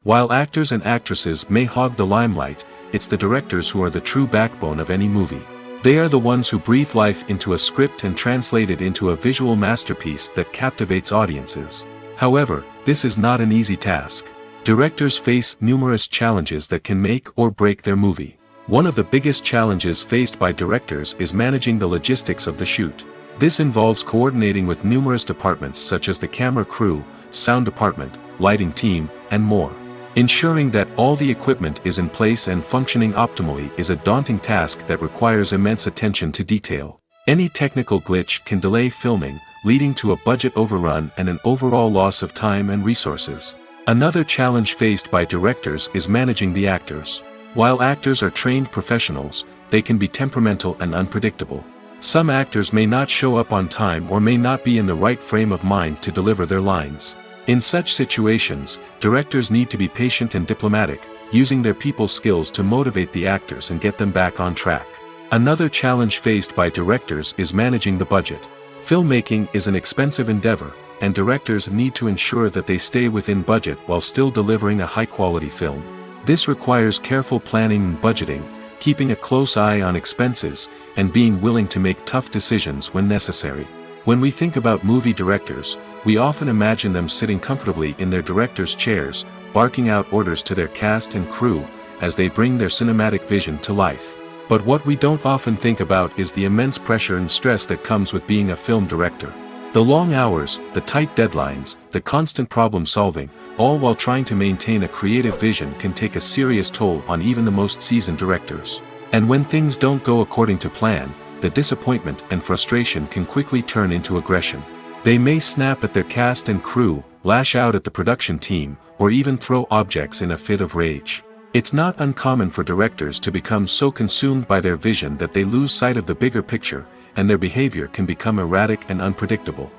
While actors and actresses may hog the limelight, it's the directors who are the true backbone of any movie. They are the ones who breathe life into a script and translate it into a visual masterpiece that captivates audiences. However, this is not an easy task. Directors face numerous challenges that can make or break their movie. One of the biggest challenges faced by directors is managing the logistics of the shoot. This involves coordinating with numerous departments such as the camera crew, sound department, lighting team, and more. Ensuring that all the equipment is in place and functioning optimally is a daunting task that requires immense attention to detail. Any technical glitch can delay filming, leading to a budget overrun and an overall loss of time and resources. Another challenge faced by directors is managing the actors. While actors are trained professionals, they can be temperamental and unpredictable. Some actors may not show up on time or may not be in the right frame of mind to deliver their lines. In such situations, directors need to be patient and diplomatic, using their people skills to motivate the actors and get them back on track. Another challenge faced by directors is managing the budget. Filmmaking is an expensive endeavor, and directors need to ensure that they stay within budget while still delivering a high-quality film. This requires careful planning and budgeting, keeping a close eye on expenses, and being willing to make tough decisions when necessary. When we think about movie directors, we often imagine them sitting comfortably in their director's chairs, barking out orders to their cast and crew, as they bring their cinematic vision to life. But what we don't often think about is the immense pressure and stress that comes with being a film director. The long hours, the tight deadlines, the constant problem solving, all while trying to maintain a creative vision can take a serious toll on even the most seasoned directors. And when things don't go according to plan, the disappointment and frustration can quickly turn into aggression. They may snap at their cast and crew, lash out at the production team, or even throw objects in a fit of rage. It's not uncommon for directors to become so consumed by their vision that they lose sight of the bigger picture, and their behavior can become erratic and unpredictable.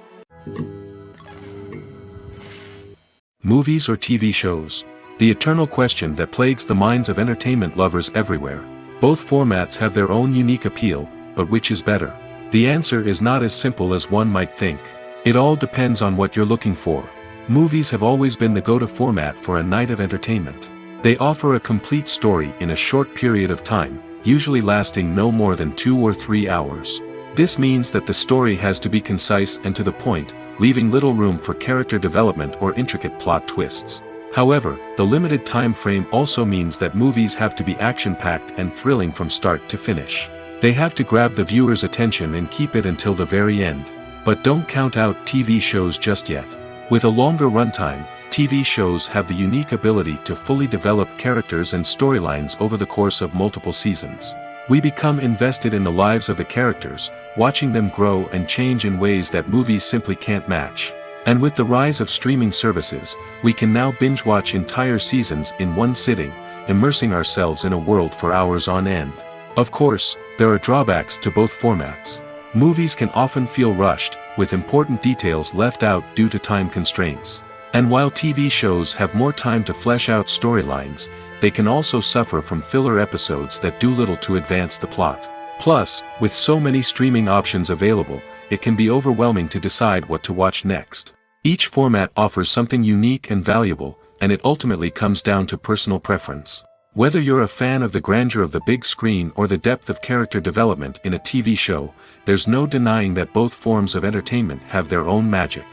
Movies or TV shows? The eternal question that plagues the minds of entertainment lovers everywhere. Both formats have their own unique appeal, but which is better? The answer is not as simple as one might think. It all depends on what you're looking for. Movies have always been the go-to format for a night of entertainment. They offer a complete story in a short period of time, usually lasting no more than 2 or 3 hours. This means that the story has to be concise and to the point, leaving little room for character development or intricate plot twists. However, the limited time frame also means that movies have to be action-packed and thrilling from start to finish. They have to grab the viewer's attention and keep it until the very end. But don't count out TV shows just yet. With a longer runtime, TV shows have the unique ability to fully develop characters and storylines over the course of multiple seasons. We become invested in the lives of the characters, watching them grow and change in ways that movies simply can't match. And with the rise of streaming services, we can now binge-watch entire seasons in one sitting, immersing ourselves in a world for hours on end. Of course, there are drawbacks to both formats. Movies can often feel rushed, with important details left out due to time constraints. And while TV shows have more time to flesh out storylines, they can also suffer from filler episodes that do little to advance the plot. Plus, with so many streaming options available, it can be overwhelming to decide what to watch next. Each format offers something unique and valuable, and it ultimately comes down to personal preference. Whether you're a fan of the grandeur of the big screen or the depth of character development in a TV show, there's no denying that both forms of entertainment have their own magic.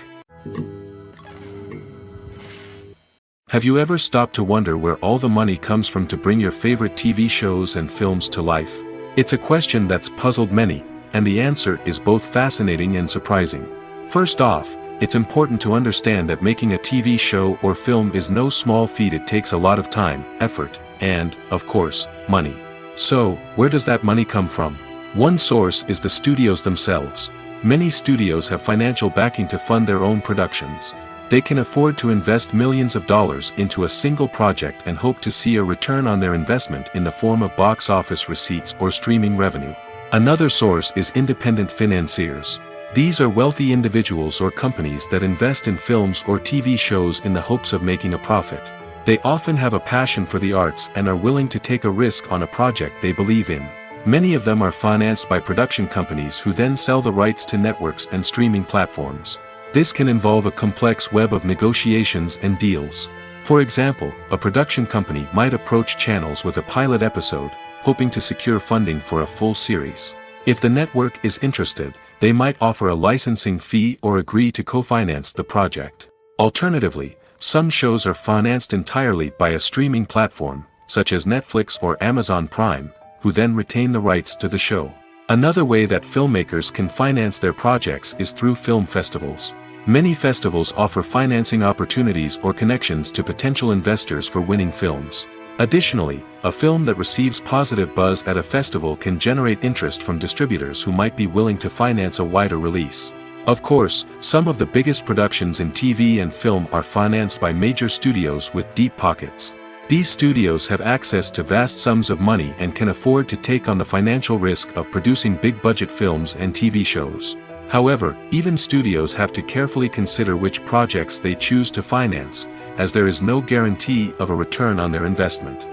Have you ever stopped to wonder where all the money comes from to bring your favorite TV shows and films to life? It's a question that's puzzled many, and the answer is both fascinating and surprising. First off, it's important to understand that making a TV show or film is no small feat. It takes a lot of time, effort, and, of course, money. So, where does that money come from? One source is the studios themselves. Many studios have financial backing to fund their own productions. They can afford to invest millions of dollars into a single project and hope to see a return on their investment in the form of box office receipts or streaming revenue. Another source is independent financiers. These are wealthy individuals or companies that invest in films or TV shows in the hopes of making a profit. They often have a passion for the arts and are willing to take a risk on a project they believe in. Many of them are financed by production companies who then sell the rights to networks and streaming platforms. This can involve a complex web of negotiations and deals. For example, a production company might approach channels with a pilot episode, hoping to secure funding for a full series. If the network is interested, they might offer a licensing fee or agree to co-finance the project. Alternatively, some shows are financed entirely by a streaming platform, such as Netflix or Amazon Prime, who then retain the rights to the show. Another way that filmmakers can finance their projects is through film festivals. Many festivals offer financing opportunities or connections to potential investors for winning films. Additionally, a film that receives positive buzz at a festival can generate interest from distributors who might be willing to finance a wider release. Of course, some of the biggest productions in TV and film are financed by major studios with deep pockets. These studios have access to vast sums of money and can afford to take on the financial risk of producing big-budget films and TV shows. However, even studios have to carefully consider which projects they choose to finance, as there is no guarantee of a return on their investment.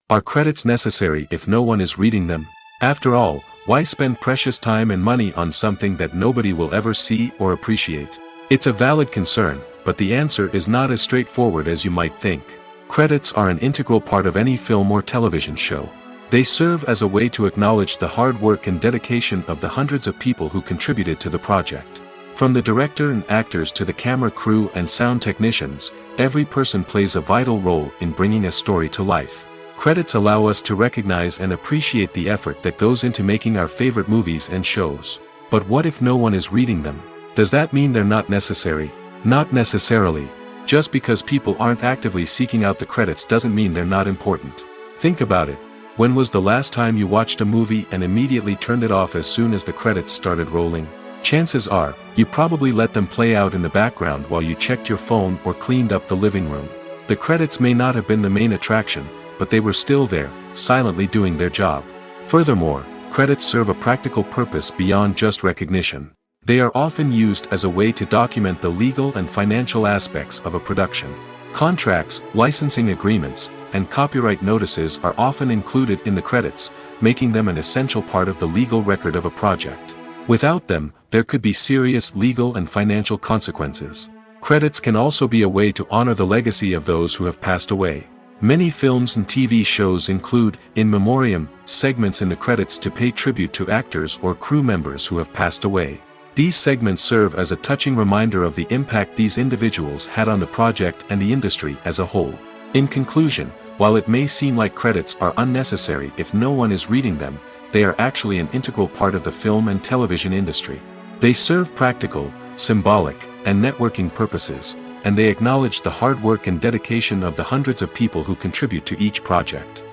Are credits necessary if no one is reading them? After all, why spend precious time and money on something that nobody will ever see or appreciate? It's a valid concern, but the answer is not as straightforward as you might think. Credits are an integral part of any film or television show. They serve as a way to acknowledge the hard work and dedication of the hundreds of people who contributed to the project. From the director and actors to the camera crew and sound technicians, every person plays a vital role in bringing a story to life. Credits allow us to recognize and appreciate the effort that goes into making our favorite movies and shows. But what if no one is reading them? Does that mean they're not necessary? Not necessarily. Just because people aren't actively seeking out the credits doesn't mean they're not important. Think about it. When was the last time you watched a movie and immediately turned it off as soon as the credits started rolling? Chances are, you probably let them play out in the background while you checked your phone or cleaned up the living room. The credits may not have been the main attraction, but they were still there, silently doing their job. Furthermore, credits serve a practical purpose beyond just recognition. They are often used as a way to document the legal and financial aspects of a production. Contracts, licensing agreements, and copyright notices are often included in the credits, making them an essential part of the legal record of a project. Without them, there could be serious legal and financial consequences. Credits can also be a way to honor the legacy of those who have passed away. Many films and TV shows include, in memoriam, segments in the credits to pay tribute to actors or crew members who have passed away. These segments serve as a touching reminder of the impact these individuals had on the project and the industry as a whole. In conclusion, while it may seem like credits are unnecessary if no one is reading them, they are actually an integral part of the film and television industry. They serve practical, symbolic, and networking purposes, and they acknowledge the hard work and dedication of the hundreds of people who contribute to each project.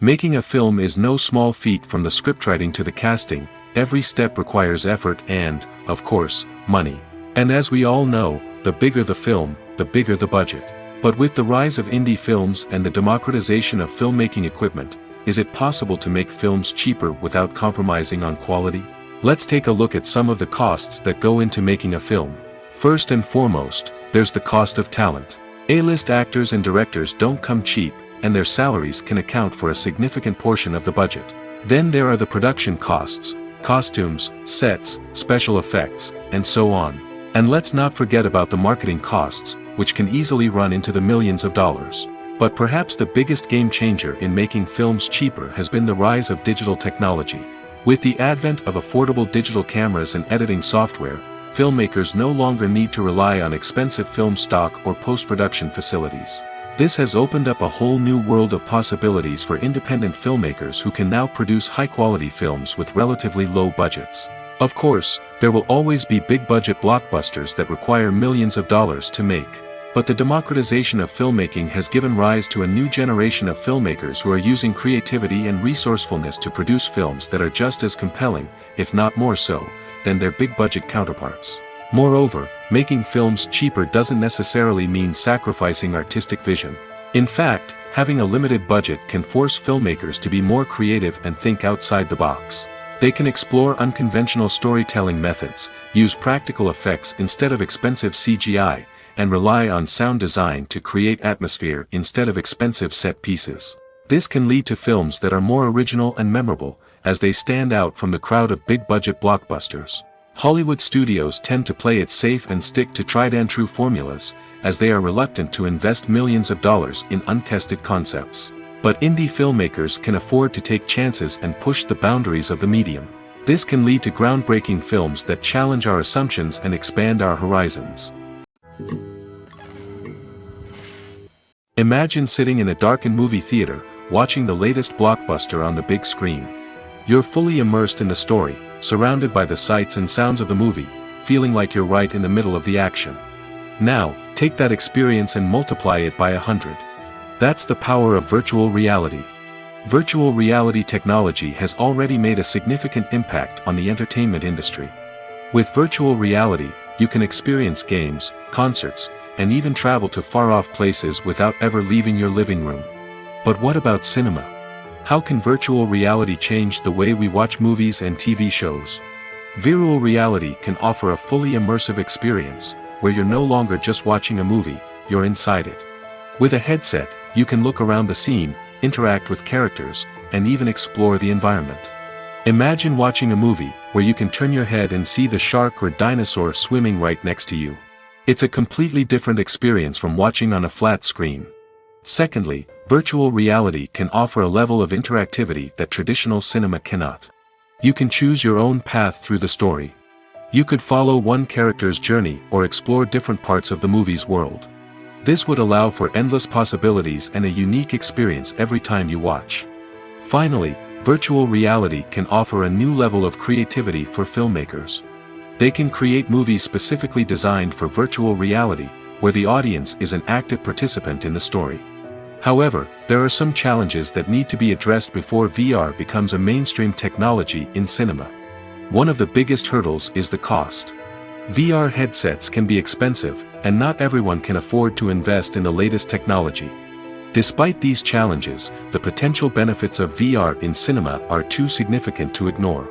Making a film is no small feat. From the scriptwriting to the casting, every step requires effort and, of course, money. And as we all know, the bigger the film, the bigger the budget. But with the rise of indie films and the democratization of filmmaking equipment, is it possible to make films cheaper without compromising on quality? Let's take a look at some of the costs that go into making a film. First and foremost, there's the cost of talent. A-list actors and directors don't come cheap, and their salaries can account for a significant portion of the budget. Then there are the production costs, costumes, sets, special effects, and so on. And let's not forget about the marketing costs, which can easily run into the millions of dollars. But perhaps the biggest game changer in making films cheaper has been the rise of digital technology. With the advent of affordable digital cameras and editing software, filmmakers no longer need to rely on expensive film stock or post-production facilities. This has opened up a whole new world of possibilities for independent filmmakers who can now produce high-quality films with relatively low budgets. Of course, there will always be big-budget blockbusters that require millions of dollars to make. But the democratization of filmmaking has given rise to a new generation of filmmakers who are using creativity and resourcefulness to produce films that are just as compelling, if not more so, than their big-budget counterparts. Moreover, making films cheaper doesn't necessarily mean sacrificing artistic vision. In fact, having a limited budget can force filmmakers to be more creative and think outside the box. They can explore unconventional storytelling methods, use practical effects instead of expensive CGI, and rely on sound design to create atmosphere instead of expensive set pieces. This can lead to films that are more original and memorable, as they stand out from the crowd of big-budget blockbusters. Hollywood studios tend to play it safe and stick to tried-and-true formulas, as they are reluctant to invest millions of dollars in untested concepts. But indie filmmakers can afford to take chances and push the boundaries of the medium. This can lead to groundbreaking films that challenge our assumptions and expand our horizons. Imagine sitting in a darkened movie theater, watching the latest blockbuster on the big screen. You're fully immersed in the story, surrounded by the sights and sounds of the movie, feeling like you're right in the middle of the action. Now, take that experience and multiply it by 100. That's the power of virtual reality. Virtual reality technology has already made a significant impact on the entertainment industry. With virtual reality, you can experience games, concerts, and even travel to far-off places without ever leaving your living room. But what about cinema? How can virtual reality change the way we watch movies and TV shows? Virtual reality can offer a fully immersive experience, where you're no longer just watching a movie, you're inside it. With a headset, you can look around the scene, interact with characters, and even explore the environment. Imagine watching a movie, where you can turn your head and see the shark or dinosaur swimming right next to you. It's a completely different experience from watching on a flat screen. Secondly, virtual reality can offer a level of interactivity that traditional cinema cannot. You can choose your own path through the story. You could follow one character's journey or explore different parts of the movie's world. This would allow for endless possibilities and a unique experience every time you watch. Finally, virtual reality can offer a new level of creativity for filmmakers. They can create movies specifically designed for virtual reality, where the audience is an active participant in the story. However, there are some challenges that need to be addressed before VR becomes a mainstream technology in cinema. One of the biggest hurdles is the cost. VR headsets can be expensive, and not everyone can afford to invest in the latest technology. Despite these challenges, the potential benefits of VR in cinema are too significant to ignore.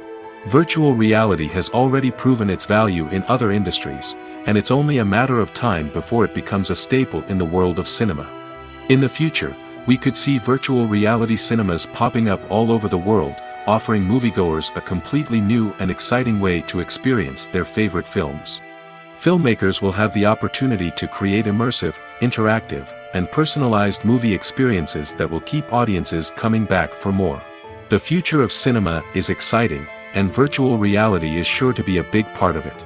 Virtual reality has already proven its value in other industries, and it's only a matter of time before it becomes a staple in the world of cinema. In the future, we could see virtual reality cinemas popping up all over the world, offering moviegoers a completely new and exciting way to experience their favorite films. Filmmakers will have the opportunity to create immersive, interactive, and personalized movie experiences that will keep audiences coming back for more. The future of cinema is exciting, and virtual reality is sure to be a big part of it.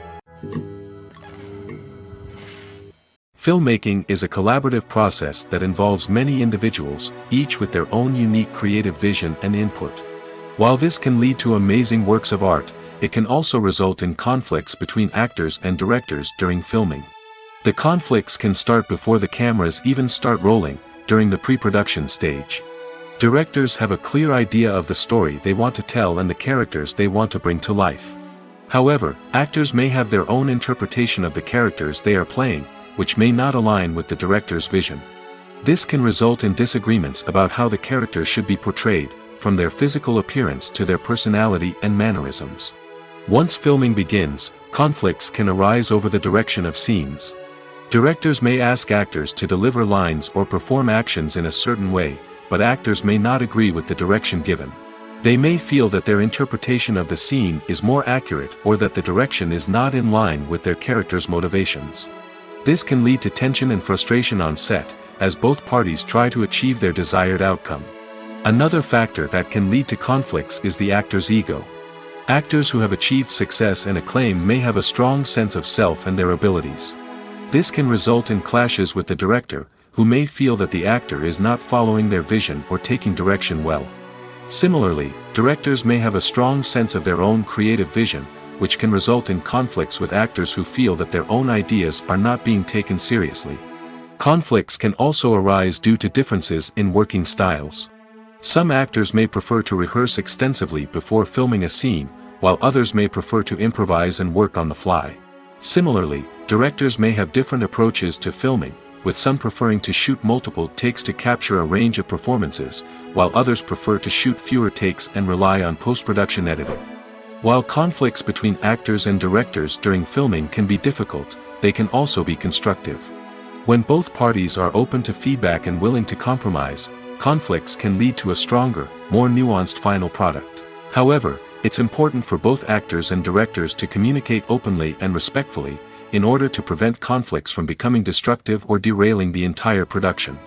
Filmmaking is a collaborative process that involves many individuals, each with their own unique creative vision and input. While this can lead to amazing works of art, it can also result in conflicts between actors and directors during filming. The conflicts can start before the cameras even start rolling, during the pre-production stage. Directors have a clear idea of the story they want to tell and the characters they want to bring to life. However, actors may have their own interpretation of the characters they are playing, which may not align with the director's vision. This can result in disagreements about how the characters should be portrayed, from their physical appearance to their personality and mannerisms. Once filming begins, conflicts can arise over the direction of scenes. Directors may ask actors to deliver lines or perform actions in a certain way, but actors may not agree with the direction given. They may feel that their interpretation of the scene is more accurate or that the direction is not in line with their character's motivations. This can lead to tension and frustration on set, as both parties try to achieve their desired outcome. Another factor that can lead to conflicts is the actor's ego. Actors who have achieved success and acclaim may have a strong sense of self and their abilities. This can result in clashes with the director, who may feel that the actor is not following their vision or taking direction well. Similarly, directors may have a strong sense of their own creative vision, which can result in conflicts with actors who feel that their own ideas are not being taken seriously. Conflicts can also arise due to differences in working styles. Some actors may prefer to rehearse extensively before filming a scene, while others may prefer to improvise and work on the fly. Similarly, directors may have different approaches to filming, with some preferring to shoot multiple takes to capture a range of performances, while others prefer to shoot fewer takes and rely on post-production editing. While conflicts between actors and directors during filming can be difficult, they can also be constructive. When both parties are open to feedback and willing to compromise, conflicts can lead to a stronger, more nuanced final product. However, it's important for both actors and directors to communicate openly and respectfully, in order to prevent conflicts from becoming destructive or derailing the entire production.